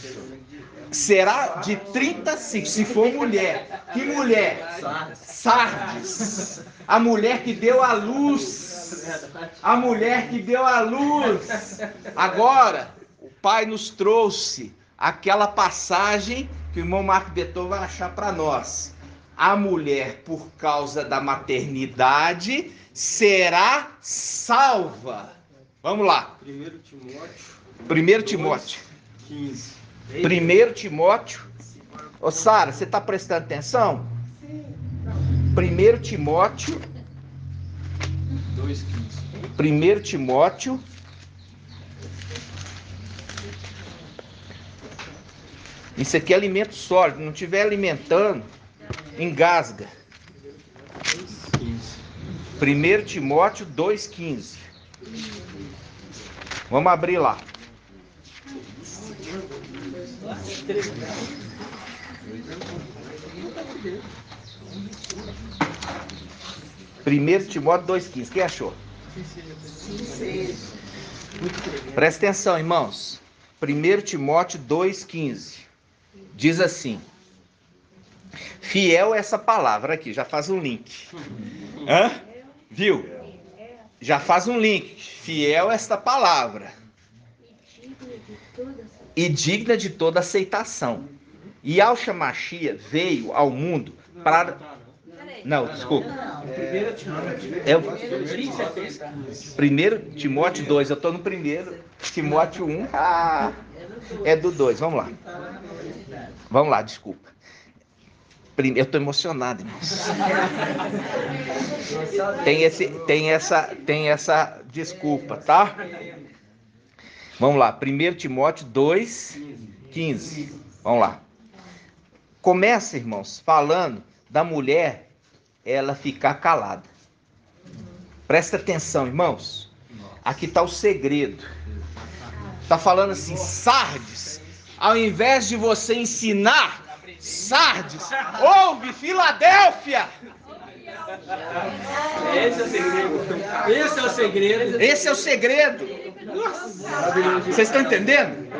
[SPEAKER 1] Será de 30 ciclos. Se for mulher. Que mulher? Sardes. A mulher que deu a luz. A mulher que deu a luz. Agora, o Pai nos trouxe aquela passagem que o irmão Marco Beton vai achar para nós. A mulher, por causa da maternidade, será salva. Vamos lá.
[SPEAKER 3] 1 Timóteo
[SPEAKER 1] 1 Timóteo
[SPEAKER 3] 15.
[SPEAKER 1] 1 Timóteo. Ô Sara, você está prestando atenção? 1 Timóteo
[SPEAKER 3] 2,15.
[SPEAKER 1] 1 Timóteo 1. Isso aqui é alimento sólido. Não estiver alimentando, engasga. 1 Timóteo 2,15. Vamos abrir lá. Primeiro Timóteo 2,15. Quem achou? Presta atenção, irmãos. 1 Timóteo 2,15. Diz assim. Fiel essa palavra aqui, já faz um link. Viu? Já faz um link. Fiel esta palavra. E digna de toda aceitação. E Yahshua Mashiach veio ao mundo para... Não, desculpa. 1 Timóteo 2, eu estou no 1 Timóteo 1. É do 2, vamos lá. Vamos lá, desculpa. Eu estou emocionado, irmãos. Tem essa desculpa, tá? Vamos lá, 1 Timóteo 2,15. Vamos lá. Começa, irmãos, falando da mulher, ela ficar calada. Presta atenção, irmãos. Aqui está o segredo. Está falando assim, Sardes, ao invés de você ensinar, Sardes, ouve, Filadélfia!
[SPEAKER 2] Esse é o segredo. Esse é o segredo.
[SPEAKER 1] Esse é o segredo. Vocês estão entendendo?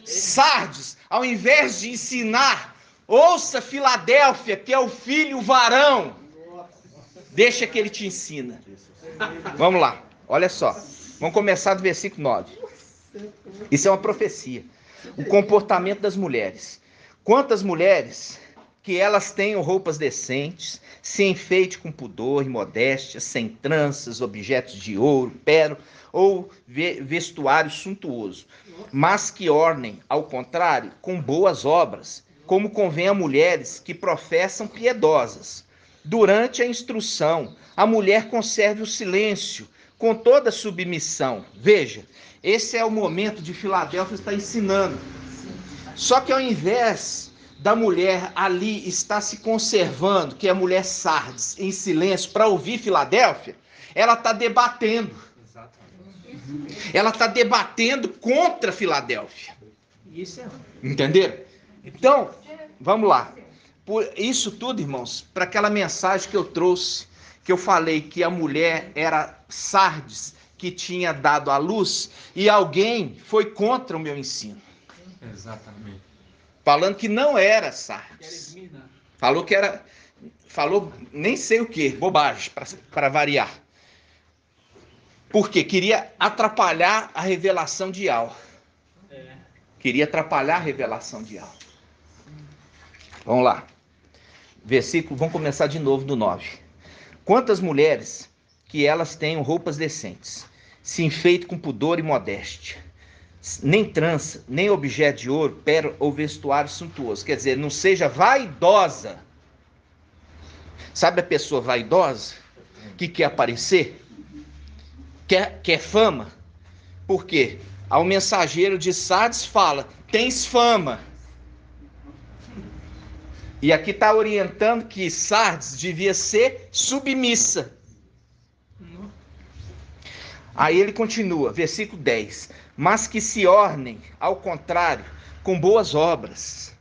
[SPEAKER 1] Sardes, ao invés de ensinar, ouça Filadélfia, que é o filho varão. Deixa que ele te ensina. Vamos lá, olha só. Vamos começar do versículo 9. Isso é uma profecia. O comportamento das mulheres. Quantas mulheres que elas tenham roupas decentes, se enfeite com pudor e modéstia, sem tranças, objetos de ouro, pérola ou vestuário suntuoso, mas que ornem, ao contrário, com boas obras, como convém a mulheres que professam piedosas. Durante a instrução, a mulher conserve o silêncio, com toda submissão. Veja, esse é o momento de Filadélfia estar ensinando. Só que ao invés da mulher ali estar se conservando, que é a mulher Sardes, em silêncio, para ouvir Filadélfia, ela está debatendo. Ela está debatendo contra Filadélfia.
[SPEAKER 2] Isso é.
[SPEAKER 1] Entenderam? Então, vamos lá. Por isso tudo, irmãos, para aquela mensagem que eu trouxe, que eu falei que a mulher era Sardes, que tinha dado à luz, e alguém foi contra o meu ensino.
[SPEAKER 3] Exatamente.
[SPEAKER 1] falando que não era Sardes. Falou que era, falou nem sei o que, bobagem, para variar. Porque queria atrapalhar a revelação de Al. Queria atrapalhar a revelação de Al. Vamos lá. Versículo, vamos começar de novo do 9. Quantas mulheres que elas tenham roupas decentes, se enfeitem com pudor e modéstia, nem trança, nem objeto de ouro, pérola ou vestuário suntuoso. Quer dizer, não seja vaidosa. Sabe a pessoa vaidosa que quer aparecer? Quer fama? Por quê? Ao mensageiro de Sardes fala, tens fama. E aqui está orientando que Sardes devia ser submissa. Aí ele continua, versículo 10. Mas que se ornem, ao contrário, com boas obras.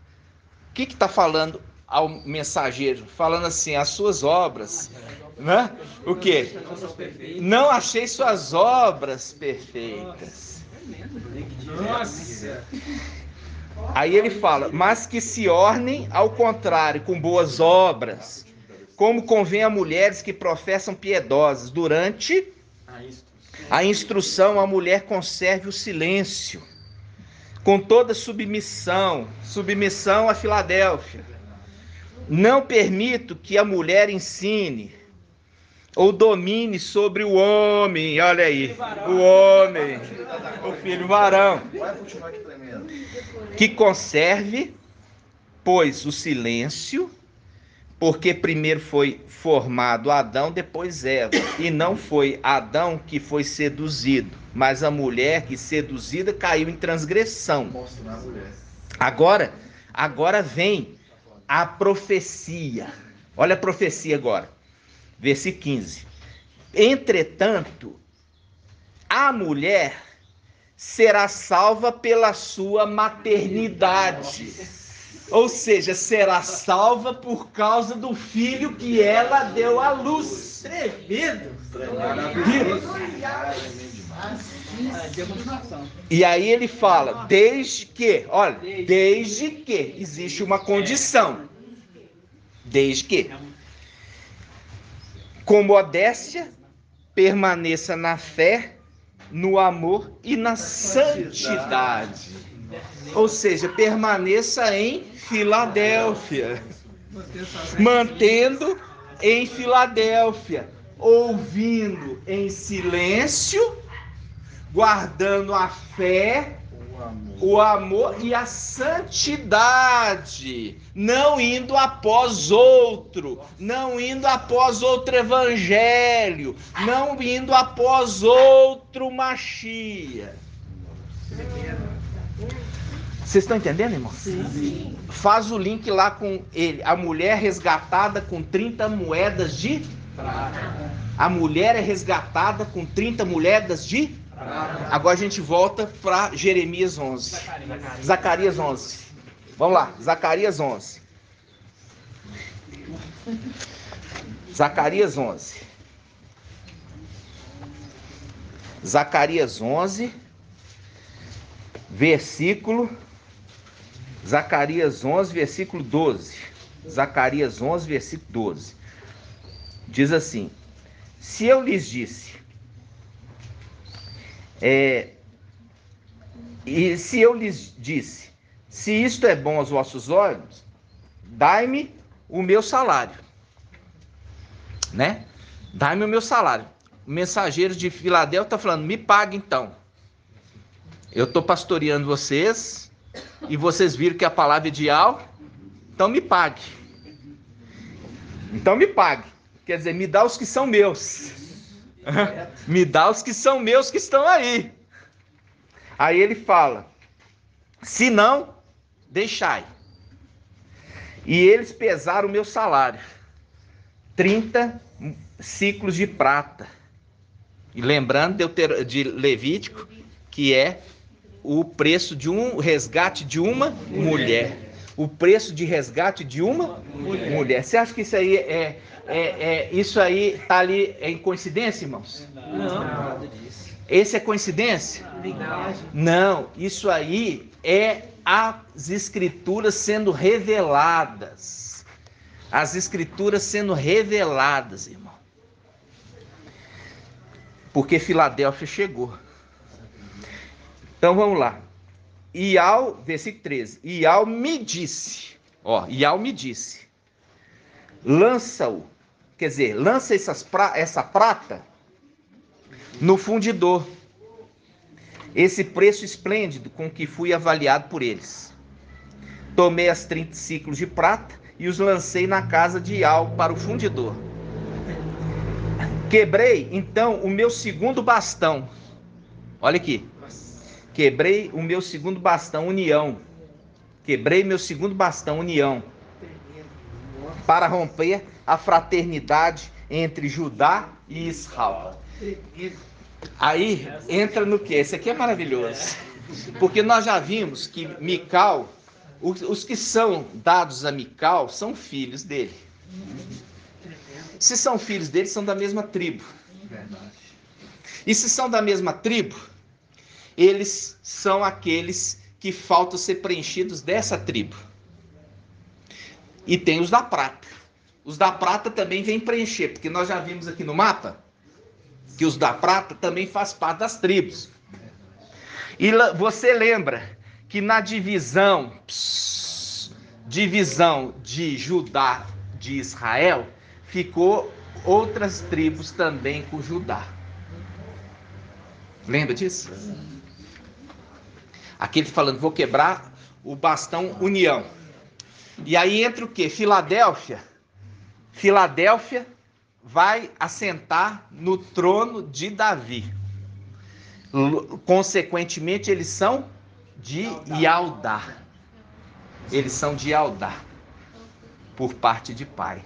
[SPEAKER 1] O que está falando ao mensageiro? Falando assim, as suas obras, né? O quê? Não achei suas obras perfeitas.
[SPEAKER 2] Nossa!
[SPEAKER 1] Aí ele fala, mas que se ornem ao contrário, com boas obras, como convém a mulheres que professam piedosas. Durante a instrução, a mulher conserve o silêncio, com toda submissão a Filadélfia. Não permito que a mulher ensine ou domine sobre o homem, olha aí, o homem, o filho varão, que conserve, pois, o silêncio, porque primeiro foi formado Adão, depois Eva, e não foi Adão que foi seduzido, mas a mulher que seduzida caiu em transgressão. Agora vem a profecia, olha a profecia agora. Versículo 15. Entretanto, a mulher será salva pela sua maternidade. Ou seja, será salva por causa do filho que ela deu à luz. Tremendo. E aí ele fala, desde que existe uma condição. Desde que, com modéstia, permaneça na fé, no amor e na santidade. Ou seja, permaneça em Filadélfia. Mantendo em Filadélfia. Ouvindo em silêncio, guardando a fé, o amor e a santidade, não indo após outro evangelho, não indo após outro Machia. Vocês estão entendendo, irmão? Sim. Faz o link lá com ele, a mulher resgatada com 30 moedas de prata. A mulher é resgatada com 30 moedas de prata. Agora a gente volta para Jeremias 11. Zacarias 11. Vamos lá, Zacarias 11. Zacarias 11. Zacarias 11, versículo... Zacarias 11, versículo 12. Zacarias 11, versículo 12. Diz assim: se eu lhes disse, se isto é bom aos vossos olhos, dai-me o meu salário, né? Dai-me o meu salário. O mensageiro de Filadélfia está falando, me pague então. Eu estou pastoreando vocês, e vocês viram que a palavra é ideal, então me pague. Então me pague. Quer dizer, me dá os que são meus. Me dá os que são meus que estão aí. Aí ele fala, se não, deixai. E eles pesaram o meu salário, 30 ciclos de prata. E lembrando de Levítico, que é o preço de um resgate de uma mulher. O preço de resgate de uma mulher. Você acha que isso aí isso aí está ali em coincidência, irmãos? Não. Esse é coincidência? Não. Isso aí é as escrituras sendo reveladas. As escrituras sendo reveladas, irmão. Porque Filadélfia chegou. Então vamos lá. Versículo 13. Ial me disse. Ial me disse. Lança-o. Quer dizer, lança essa prata no fundidor. Esse preço esplêndido com que fui avaliado por eles. Tomei as 30 ciclos de prata e os lancei na casa de Ial para o fundidor. Quebrei, então, o meu segundo bastão. Olha aqui. Quebrei o meu segundo bastão, união. Quebrei meu segundo bastão, união. Para romper a fraternidade entre Judá e Israel. Aí entra no que? Esse aqui é maravilhoso. Porque nós já vimos que Mical, os que são dados a Mical são filhos dele. Se são filhos dele, são da mesma tribo. E se são da mesma tribo, eles são aqueles que faltam ser preenchidos dessa tribo. E tem os da prata. Os da prata também vêm preencher, porque nós já vimos aqui no mapa que os da prata também faz parte das tribos. E você lembra que na divisão de Judá de Israel, ficou outras tribos também com Judá. Lembra disso? Aquele falando, vou quebrar o bastão união. E aí entra o quê? Filadélfia vai assentar no trono de Davi. Consequentemente, eles são de Ialdá. Eles são de Ialdá, por parte de pai.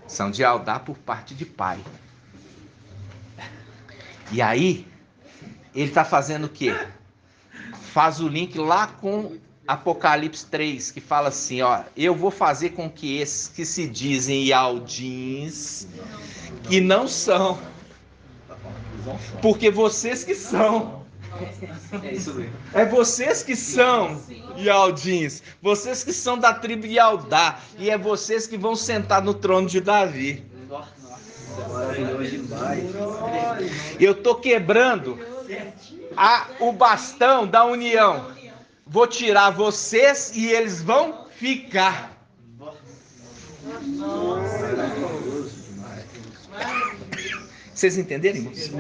[SPEAKER 1] São de Ialdá por parte de pai. E aí, ele está fazendo o quê? Faz o link lá com Apocalipse 3, que fala assim, eu vou fazer com que esses que se dizem Ialdins, que não são, porque vocês que são, é vocês que são Ialdins, vocês que são da tribo de Ialdá, e é vocês que vão sentar no trono de Davi. Eu estou quebrando o bastão da união. Vou tirar vocês e eles vão ficar. Vocês entenderam, irmãos?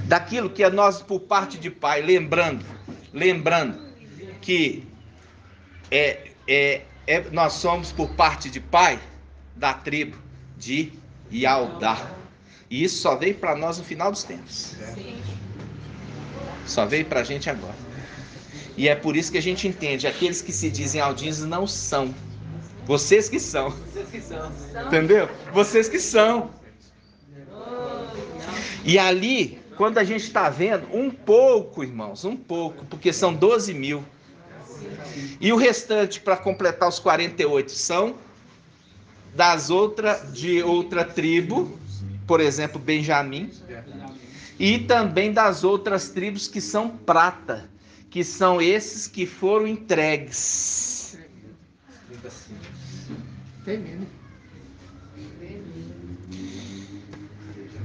[SPEAKER 1] Daquilo que é nós por parte de pai, lembrando que nós somos por parte de pai da tribo de Ialdá. E isso só veio para nós no final dos tempos. Só veio para a gente agora. E é por isso que a gente entende, aqueles que se dizem Aldins não são. Vocês que são. Entendeu? Vocês que são. E ali, quando a gente está vendo, um pouco, irmãos, porque são 12 mil. E o restante, para completar os 48, são de outra tribo, por exemplo, Benjamim, e também das outras tribos que são prata, que são esses que foram entregues.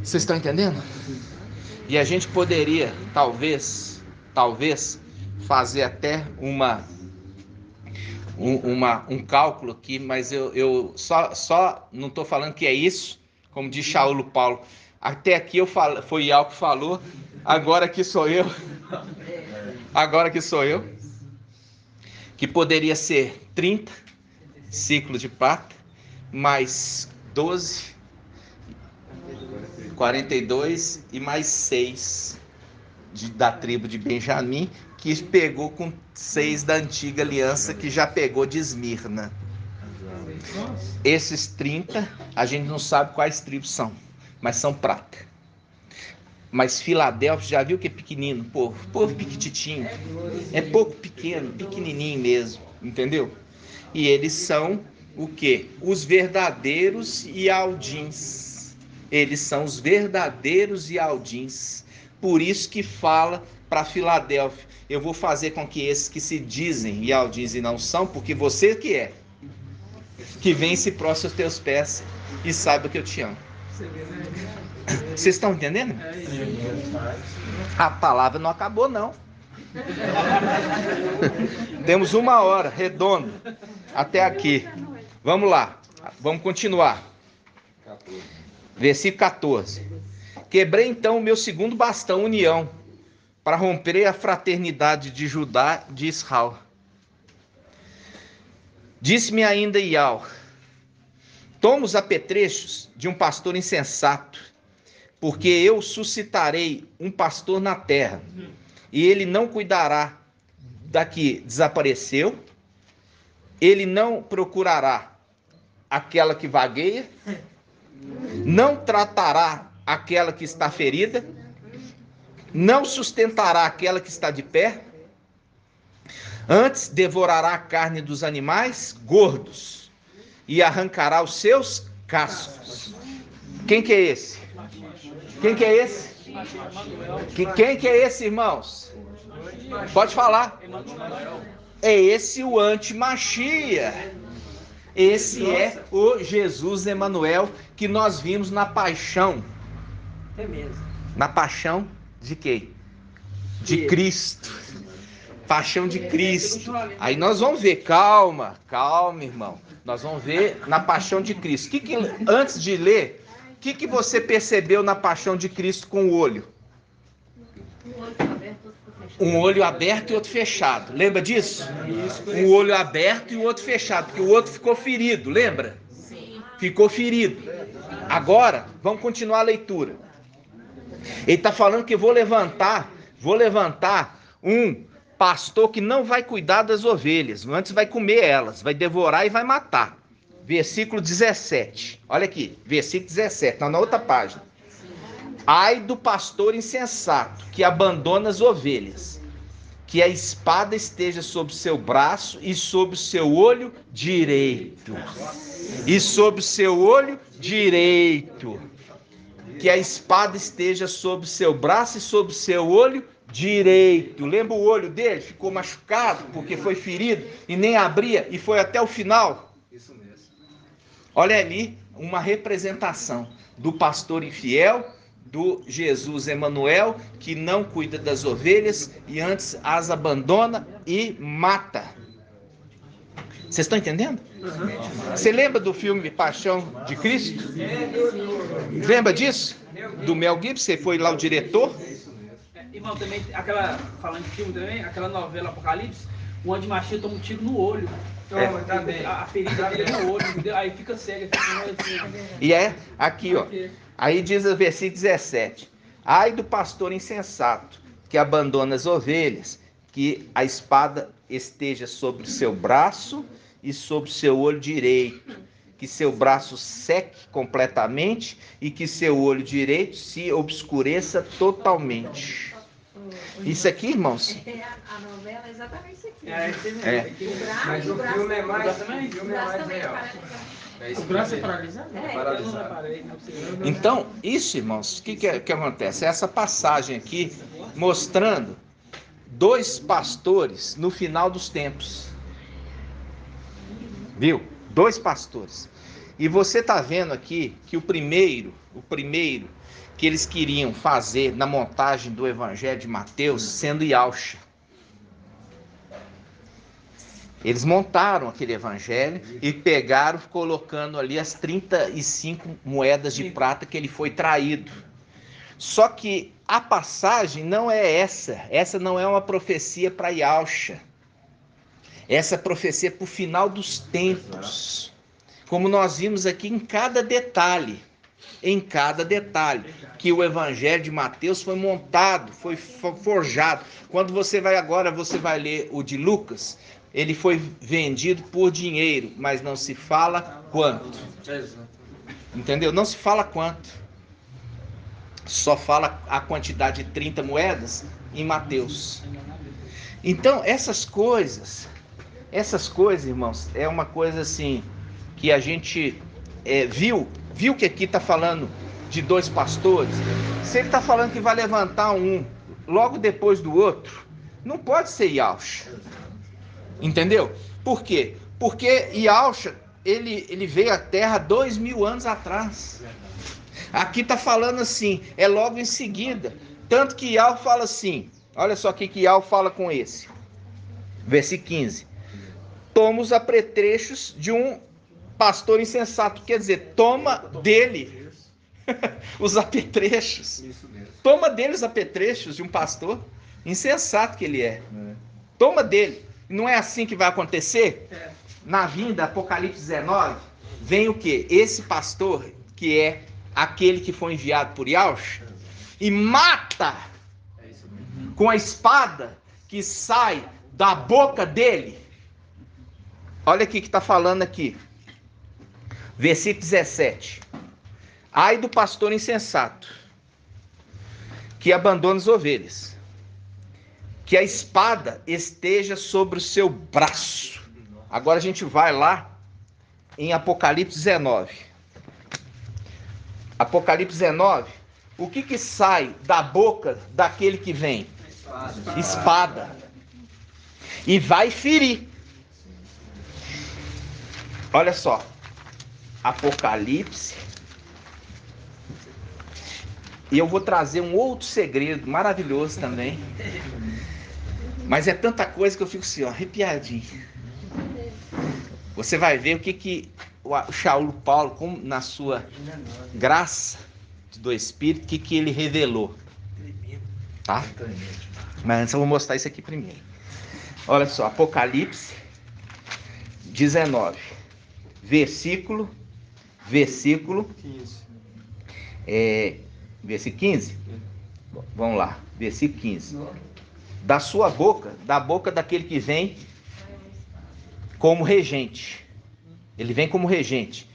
[SPEAKER 1] Vocês estão entendendo? E a gente poderia, talvez, fazer até um cálculo aqui, mas eu só não estou falando que é isso, como diz Saulo Paulo. Até aqui foi Ial que falou, agora que sou eu. Que poderia ser 30 ciclos de prata, mais 12, 42 e mais 6 da tribo de Benjamim, que pegou com 6 da antiga aliança, que já pegou de Esmirna. Esses 30, a gente não sabe quais tribos são, mas são prata. Mas Filadélfia, já viu que é pequenino, povo piquititinho, é pouco pequeno, pequenininho mesmo, entendeu? E eles são o quê? Os verdadeiros Ialdins. Eles são os verdadeiros Ialdins, Por isso que fala para Filadélfia: eu vou fazer com que esses que se dizem e ao dizem não são, porque você que é, que vem e se prostre aos teus pés e saiba que eu te amo. Vocês estão entendendo? A palavra não acabou, não. Temos 1 hora, redondo, até aqui. Vamos lá, vamos continuar. Versículo 14. Quebrei então o meu segundo bastão, união, para romper a fraternidade de Judá e de Israel. Disse-me ainda Ial: toma os apetrechos de um pastor insensato, porque eu suscitarei um pastor na terra, e ele não cuidará da que desapareceu, ele não procurará aquela que vagueia, não tratará aquela que está ferida, não sustentará aquela que está de pé, antes devorará a carne dos animais gordos e arrancará os seus cascos. Quem que é esse? Quem que é esse? Quem que é esse, irmãos? Pode falar. É esse o anti-Machia. Esse é o Jesus Emanuel que nós vimos na paixão.
[SPEAKER 2] É mesmo.
[SPEAKER 1] Na paixão de quem? De Cristo. Paixão de Cristo. Aí nós vamos ver, calma, irmão. Nós vamos ver na paixão de Cristo. Antes de ler, o que você percebeu na paixão de Cristo com o olho? Um olho aberto e outro fechado. Lembra disso? Um olho aberto e o outro fechado, porque o outro ficou ferido, lembra? Sim. Ficou ferido. Agora, vamos continuar a leitura. Ele está falando que vou levantar um pastor que não vai cuidar das ovelhas, antes vai comer elas, vai devorar e vai matar. Versículo 17. Olha aqui, versículo 17, na outra página. Ai do pastor insensato que abandona as ovelhas, que a espada esteja sobre o seu braço e sobre o seu olho direito. E sobre o seu olho direito. Que a espada esteja sobre o seu braço e sobre o seu olho direito. Lembra o olho dele? Ficou machucado porque foi ferido e nem abria e foi até o final.
[SPEAKER 3] Isso mesmo.
[SPEAKER 1] Olha ali uma representação do pastor infiel, do Jesus Emanuel, que não cuida das ovelhas e antes as abandona e mata. Vocês estão entendendo? Você lembra do filme Paixão de Cristo? Lembra disso? Do Mel Gibson, você foi lá o diretor?
[SPEAKER 2] Irmão, também, falando de filme também, aquela novela Apocalipse, o anti-Machia toma um tiro no olho. A ferida dele é no olho, entendeu? Aí fica cego.
[SPEAKER 1] E aqui, ó. Aí diz o versículo 17. Ai do pastor insensato, que abandona as ovelhas, que a espada esteja sobre o seu braço e sobre o seu olho direito, que seu braço seque completamente e que seu olho direito se obscureça totalmente. Isso aqui, irmãos?
[SPEAKER 4] A novela é exatamente isso aqui.
[SPEAKER 3] Mas o filme é mais real.
[SPEAKER 2] O braço é paralisado?
[SPEAKER 1] Então, isso, irmãos, o que acontece? Essa passagem aqui mostrando 2 pastores no final dos tempos. Viu? 2 pastores. E você está vendo aqui que o primeiro que eles queriam fazer na montagem do Evangelho de Mateus, sendo Yaucha. Eles montaram aquele evangelho e pegaram, colocando ali as 35 moedas de prata que ele foi traído. Só que a passagem não é essa. Essa não é uma profecia para Yaucha. Essa profecia é para o final dos tempos. Como nós vimos aqui em cada detalhe. Que o evangelho de Mateus foi montado, foi forjado. Quando você vai ler o de Lucas, ele foi vendido por dinheiro, mas não se fala quanto. Entendeu? Não se fala quanto. Só fala a quantidade de 30 moedas em Mateus. Então, essas coisas, irmãos, é uma coisa assim, que a gente viu que aqui está falando de 2 pastores, se ele está falando que vai levantar um logo depois do outro, não pode ser Yahushua. Entendeu? Por quê? Porque Yahushua, ele veio à Terra 2000 anos atrás. Aqui está falando assim, é logo em seguida. Tanto que Yahushua fala assim, olha só o que Yahushua fala com esse. Versículo 15. Toma os apetrechos de um pastor insensato. Quer dizer, toma dele os apetrechos. Toma dele os apetrechos de um pastor insensato que ele é. Toma dele. Não é assim que vai acontecer? Na vinda, Apocalipse 19, vem o quê? Esse pastor, que é aquele que foi enviado por Yahushua, e mata com a espada que sai da boca dele. Olha aqui que está falando aqui. Versículo 17. Ai do pastor insensato, que abandona as ovelhas, que a espada esteja sobre o seu braço. Agora a gente vai lá em Apocalipse 19. Apocalipse 19, o que sai da boca daquele que vem? Espada. E vai ferir. Olha só. Apocalipse. E eu vou trazer um outro segredo maravilhoso também. Mas é tanta coisa que eu fico assim, ó, arrepiadinho. Você vai ver o que o Shaul Paulo, como na sua graça do Espírito, o que ele revelou. Tá? Mas antes eu vou mostrar isso aqui primeiro. Olha só, Apocalipse 19, versículo 15. Vamos lá, versículo 15. Da sua boca, da boca daquele que vem como regente. Ele vem como regente.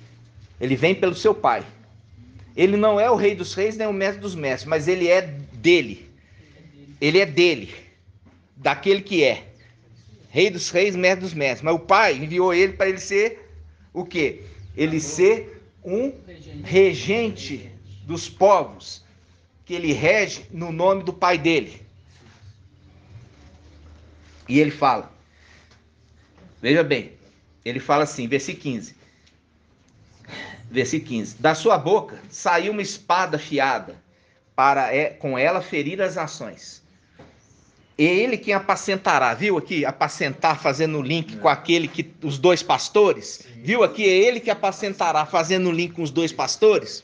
[SPEAKER 1] Ele vem pelo seu pai. Ele não é o rei dos reis, nem o mestre dos mestres, mas ele é dele. Ele é dele. Daquele que é rei dos reis, mestre dos mestres. Mas o pai enviou ele para ele ser o quê? Ele ser um regente dos povos, que ele rege no nome do pai dele. E ele fala, veja bem, ele fala assim, versículo 15. Versículo 15. Da sua boca saiu uma espada afiada, para com ela ferir as nações. É ele quem apacentará, viu aqui? Apacentar, fazendo o link com aquele que, os 2 pastores. Viu aqui? É ele que apacentará, fazendo o link com os 2 pastores.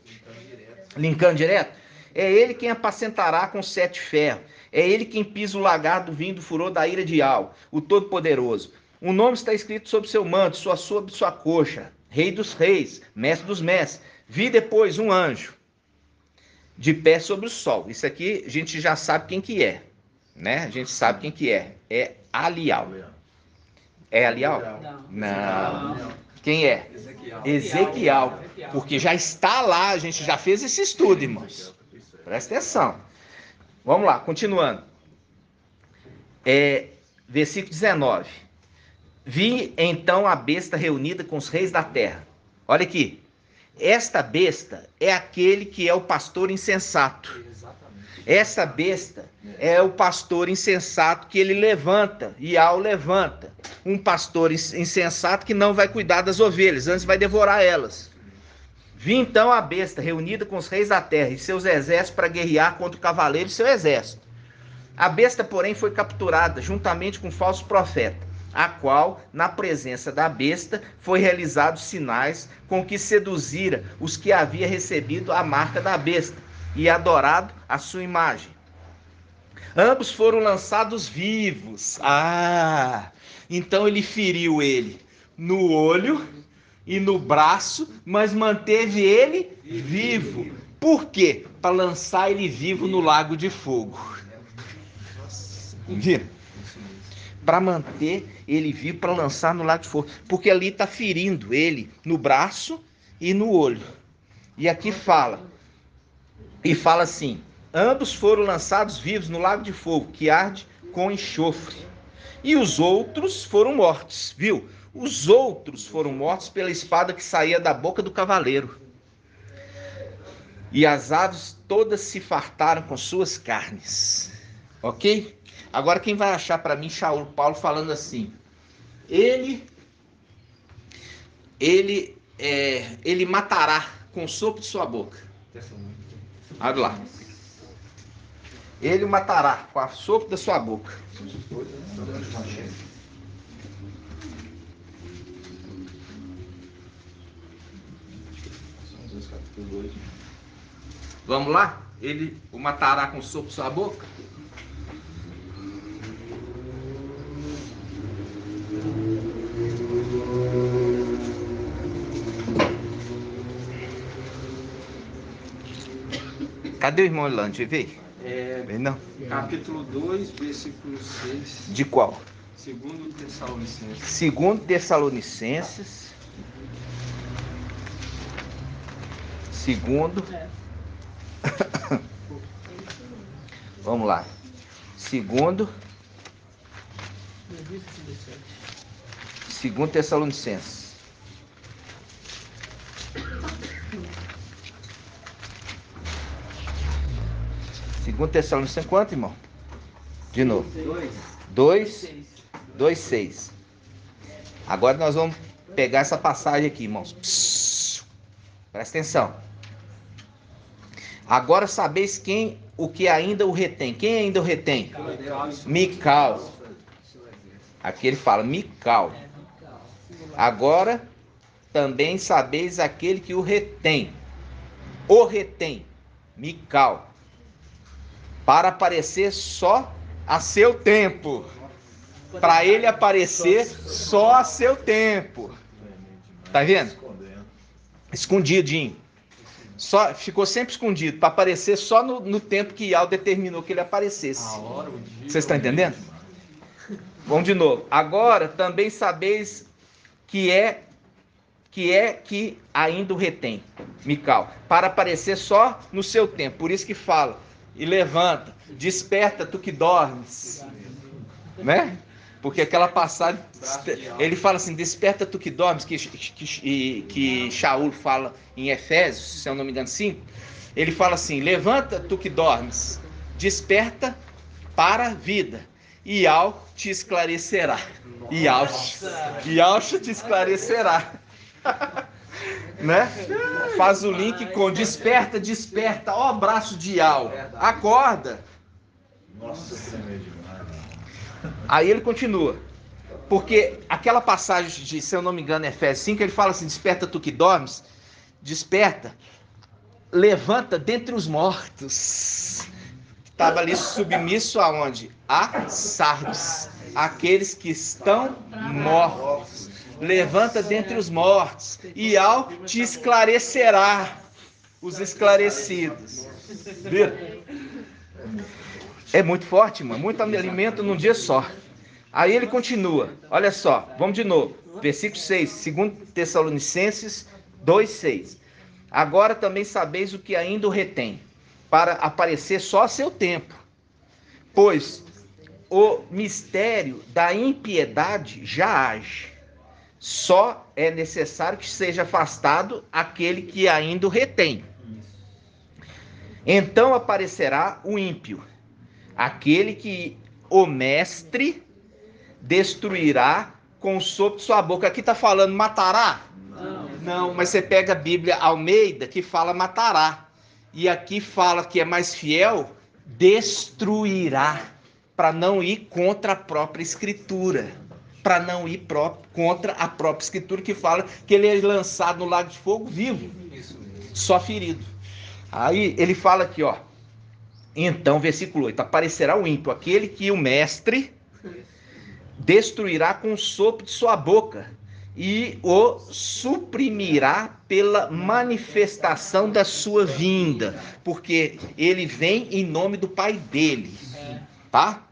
[SPEAKER 1] Linkando direto. É ele quem apacentará com 7 ferros. É ele quem pisa o lagar do vinho do furor da ira de Yahuwah, o Todo-Poderoso. O nome está escrito sobre seu manto, sobre sua coxa. Rei dos reis, mestre dos mestres. Vi depois um anjo de pé sobre o sol. Isso aqui a gente já sabe quem que é, né? A gente sabe quem que é. É Alial. É Alial? Não. Quem é? Ezequiel. Porque já está lá, a gente já fez esse estudo, irmãos. Presta atenção. Vamos lá, continuando. Versículo 19. Vi então a besta reunida com os reis da terra. Olha aqui. Esta besta é aquele que é o pastor insensato. Essa besta é o pastor insensato que ele levanta, Yahuwah levanta. Um pastor insensato que não vai cuidar das ovelhas, antes vai devorar elas. Vi então a besta reunida com os reis da terra e seus exércitos para guerrear contra o cavaleiro e seu exército. A besta, porém, foi capturada juntamente com o falso profeta, a qual, na presença da besta, foi realizados sinais com que seduzira os que havia recebido a marca da besta e adorado a sua imagem. Ambos foram lançados vivos. Então ele feriu ele no olho e no braço, mas manteve ele vivo. Por quê? Para lançar ele vivo no lago de fogo. Viram? Para manter ele vivo, para lançar no lago de fogo. Porque ali está ferindo ele no braço e no olho. E aqui fala. E fala assim: ambos foram lançados vivos no lago de fogo, que arde com enxofre. E os outros foram mortos, viu? Os outros foram mortos pela espada que saía da boca do cavaleiro. e as aves todas se fartaram com suas carnes. Ok? Agora quem vai achar para mim Paulo falando assim? Ele matará com o sopro de sua boca. Olha lá. Ele o matará com o sopro da sua boca. Vamos lá? Ele o matará com o sopro de sua boca? Cadê o irmão Orlando? Veio? Não.
[SPEAKER 3] Capítulo 2, versículo 6.
[SPEAKER 1] De qual?
[SPEAKER 3] 2 Tessalonicenses.
[SPEAKER 1] 2 Tessalonicenses. Segundo. Vamos lá. Segundo Tessalonicenses. Segundo Tessalonicenses, quanto, irmão? De novo. 2:6. Agora nós vamos pegar essa passagem aqui, irmãos. Presta atenção. Agora sabeis o que ainda o retém. Quem ainda o retém? Mical. Aqui ele fala Mical. Agora também sabeis aquele que o retém. O retém. Mical. Para aparecer só a seu tempo. Para ele aparecer só a seu tempo. Tá vendo? Escondidinho. Só, ficou sempre escondido. Para aparecer só no tempo que Yahweh determinou que ele aparecesse. Vocês estão entendendo? Vamos de novo. Agora também sabeis que ainda o retém. Mical. Para aparecer só no seu tempo. Por isso que fala. E levanta, desperta tu que dormes, né? Porque aquela passagem, ele fala assim, desperta tu que dormes, que Shaul fala em Efésios, se eu não me engano 5, ele fala assim, levanta tu que dormes, desperta para a vida, e ao te esclarecerá, e ao te esclarecerá. Né? Faz o link com desperta, ó braço de Al, acorda. Nossa, aí ele continua, porque aquela passagem de, se eu não me engano, Efésios 5, ele fala assim, desperta tu que dormes, desperta, levanta dentre os mortos. Estava ali submisso aonde? A Sardes, aqueles que estão mortos. Levanta dentre os mortos, e ao te esclarecerá os esclarecidos. Viu? É muito forte, mano. Muito alimento num dia só. Aí ele continua. Olha só, vamos de novo. Versículo 6, 2 Tessalonicenses 2:6. Agora também sabeis o que ainda o retém, para aparecer só a seu tempo. Pois o mistério da impiedade já age. Só é necessário que seja afastado aquele que ainda o retém. Então aparecerá o ímpio, aquele que o mestre destruirá com o sopro de sua boca. Aqui está falando matará? Não, mas você pega a Bíblia Almeida que fala matará. E aqui fala que é mais fiel, destruirá, para não ir contra a própria Escritura. Para não ir contra a própria Escritura que fala que ele é lançado no lago de fogo vivo, só ferido. Aí ele fala aqui, ó. Então, versículo 8, aparecerá o ímpio, aquele que o mestre destruirá com o sopro de sua boca e o suprimirá pela manifestação da sua vinda, porque ele vem em nome do Pai dele, tá?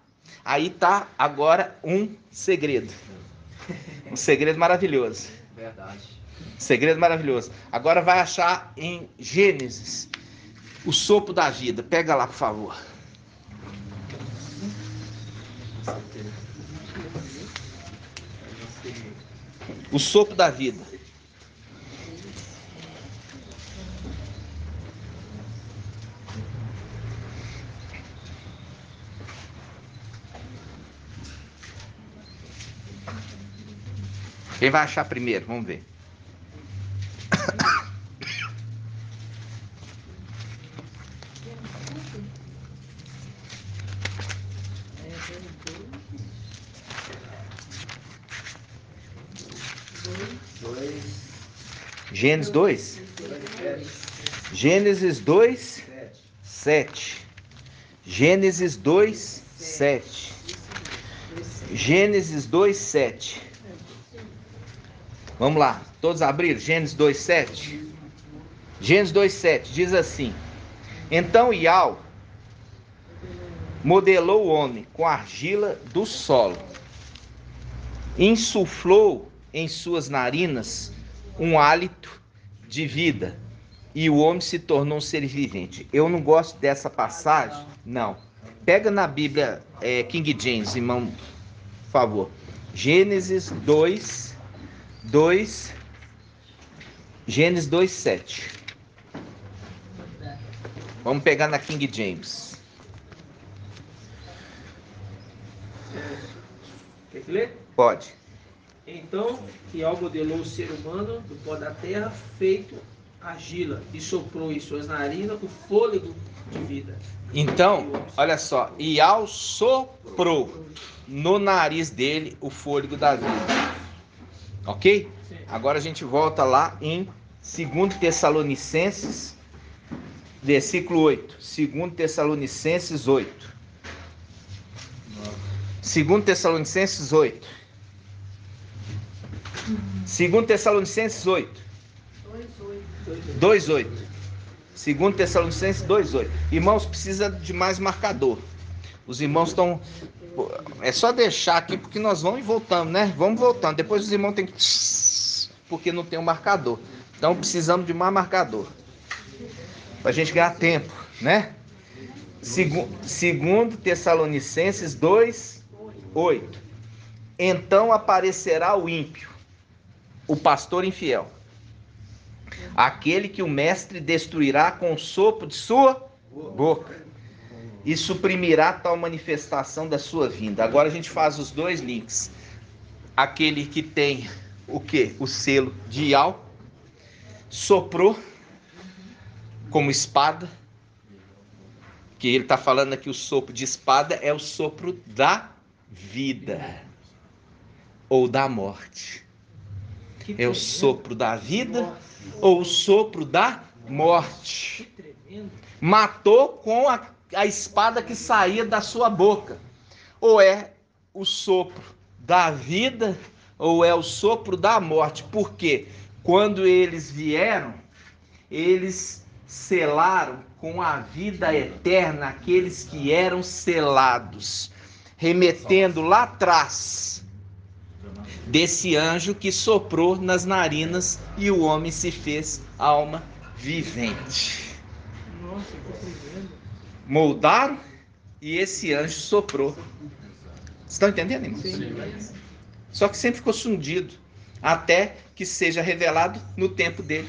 [SPEAKER 1] Aí tá agora um segredo. Um segredo maravilhoso.
[SPEAKER 3] Verdade.
[SPEAKER 1] Segredo maravilhoso. Agora vai achar em Gênesis o sopro da vida. Pega lá, por favor. O sopro da vida. Quem vai achar primeiro? Vamos ver. Gênesis 2? Gênesis 2, 7. Gênesis 2, 7. Gênesis 2, 7. Vamos lá, todos abriram? Gênesis 2, 7. Gênesis 2, 7 diz assim: então Iau modelou o homem com argila do solo, insuflou em suas narinas um hálito de vida, e o homem se tornou um ser vivente. Eu não gosto dessa passagem, não. Pega na Bíblia King James, irmão, por favor. Gênesis 2, 2, Gênesis 2, 7. Vamos pegar na King James.
[SPEAKER 5] Quer que lê?
[SPEAKER 1] Pode.
[SPEAKER 5] Então, Iau modelou o ser humano do pó da terra, feito argila, e soprou em suas narinas o fôlego de vida.
[SPEAKER 1] Então, olha só, Iau soprou no nariz dele o fôlego da vida. Ok?
[SPEAKER 5] Sim.
[SPEAKER 1] Agora a gente volta lá em 2 Tessalonicenses, versículo 8. 2 Tessalonicenses 8. 2 Tessalonicenses 8. 2 Tessalonicenses 8. 2:8. 2 Tessalonicenses 2:8. Irmãos, precisa de mais marcador. Os irmãos estão... É só deixar aqui, porque nós vamos e voltamos, né? Vamos voltando. Depois os irmãos têm que... Porque não tem um marcador. Então precisamos de mais marcador. Para a gente ganhar tempo, né? 2 Tessalonicenses 2:8. Então aparecerá o ímpio, o pastor infiel, aquele que o mestre destruirá com o sopro de sua boca, e suprimirá tal manifestação da sua vinda. Agora a gente faz os dois links. Aquele que tem o quê? O selo de Iau, soprou como espada, que ele está falando aqui, o sopro de espada é o sopro da vida ou da morte. É o sopro da vida ou o sopro da morte. Matou com a espada que saía da sua boca. Ou é o sopro da vida ou é o sopro da morte. Porque quando eles vieram, eles selaram com a vida eterna aqueles que eram selados, remetendo lá atrás desse anjo que soprou nas narinas e o homem se fez alma vivente.
[SPEAKER 5] Nossa, que tremendo.
[SPEAKER 1] Moldaram e esse anjo soprou. Vocês estão entendendo, irmão?
[SPEAKER 5] Sim.
[SPEAKER 1] Só que sempre ficou escondido, até que seja revelado no tempo dele.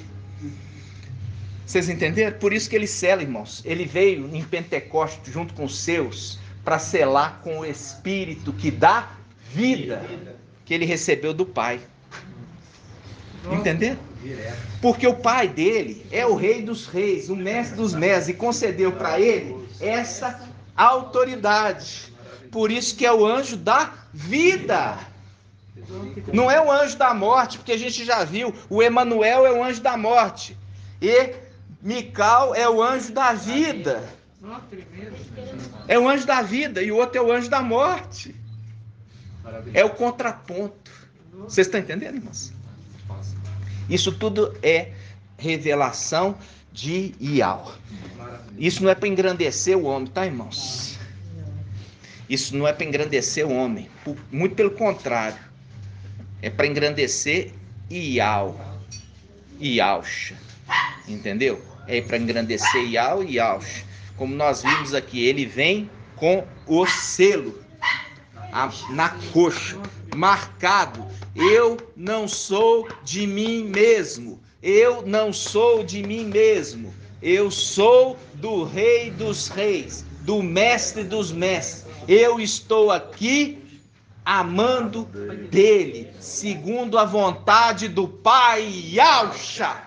[SPEAKER 1] Vocês entenderam? Por isso que ele sela, irmãos. Ele veio em Pentecostes junto com os seus para selar com o Espírito que dá vida, que ele recebeu do Pai. Entendeu? Porque o Pai dele é o Rei dos Reis, o Mestre dos Mestres, e concedeu para ele essa autoridade. Por isso que é o anjo da vida. Não é o anjo da morte, porque a gente já viu, o Emanuel é o anjo da morte. E Mical é o anjo da vida. É o anjo da vida e o outro é o anjo da morte. É o contraponto. Vocês estão entendendo, irmãos? Isso tudo é revelação de Iau. Isso não é para engrandecer o homem, tá, irmãos? Isso não é para engrandecer o homem. Muito pelo contrário. É para engrandecer Iau. Iauxa. Entendeu? É para engrandecer Iau e Iauxa. Como nós vimos aqui, ele vem com o selo na coxa, marcado: eu não sou de mim mesmo, eu não sou de mim mesmo, eu sou do Rei dos Reis, do Mestre dos Mestres, eu estou aqui amando dele, segundo a vontade do Pai. Yauxa!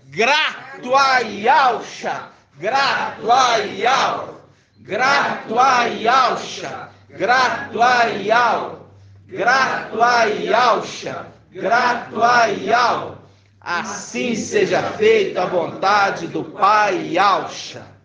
[SPEAKER 1] Grato a Yauxa! Grato a Yau! Grato a Yauxa! Grato a Yau! Grato a Yauxa! Grato a Yau! Assim seja feita a vontade do Pai. Yauxa!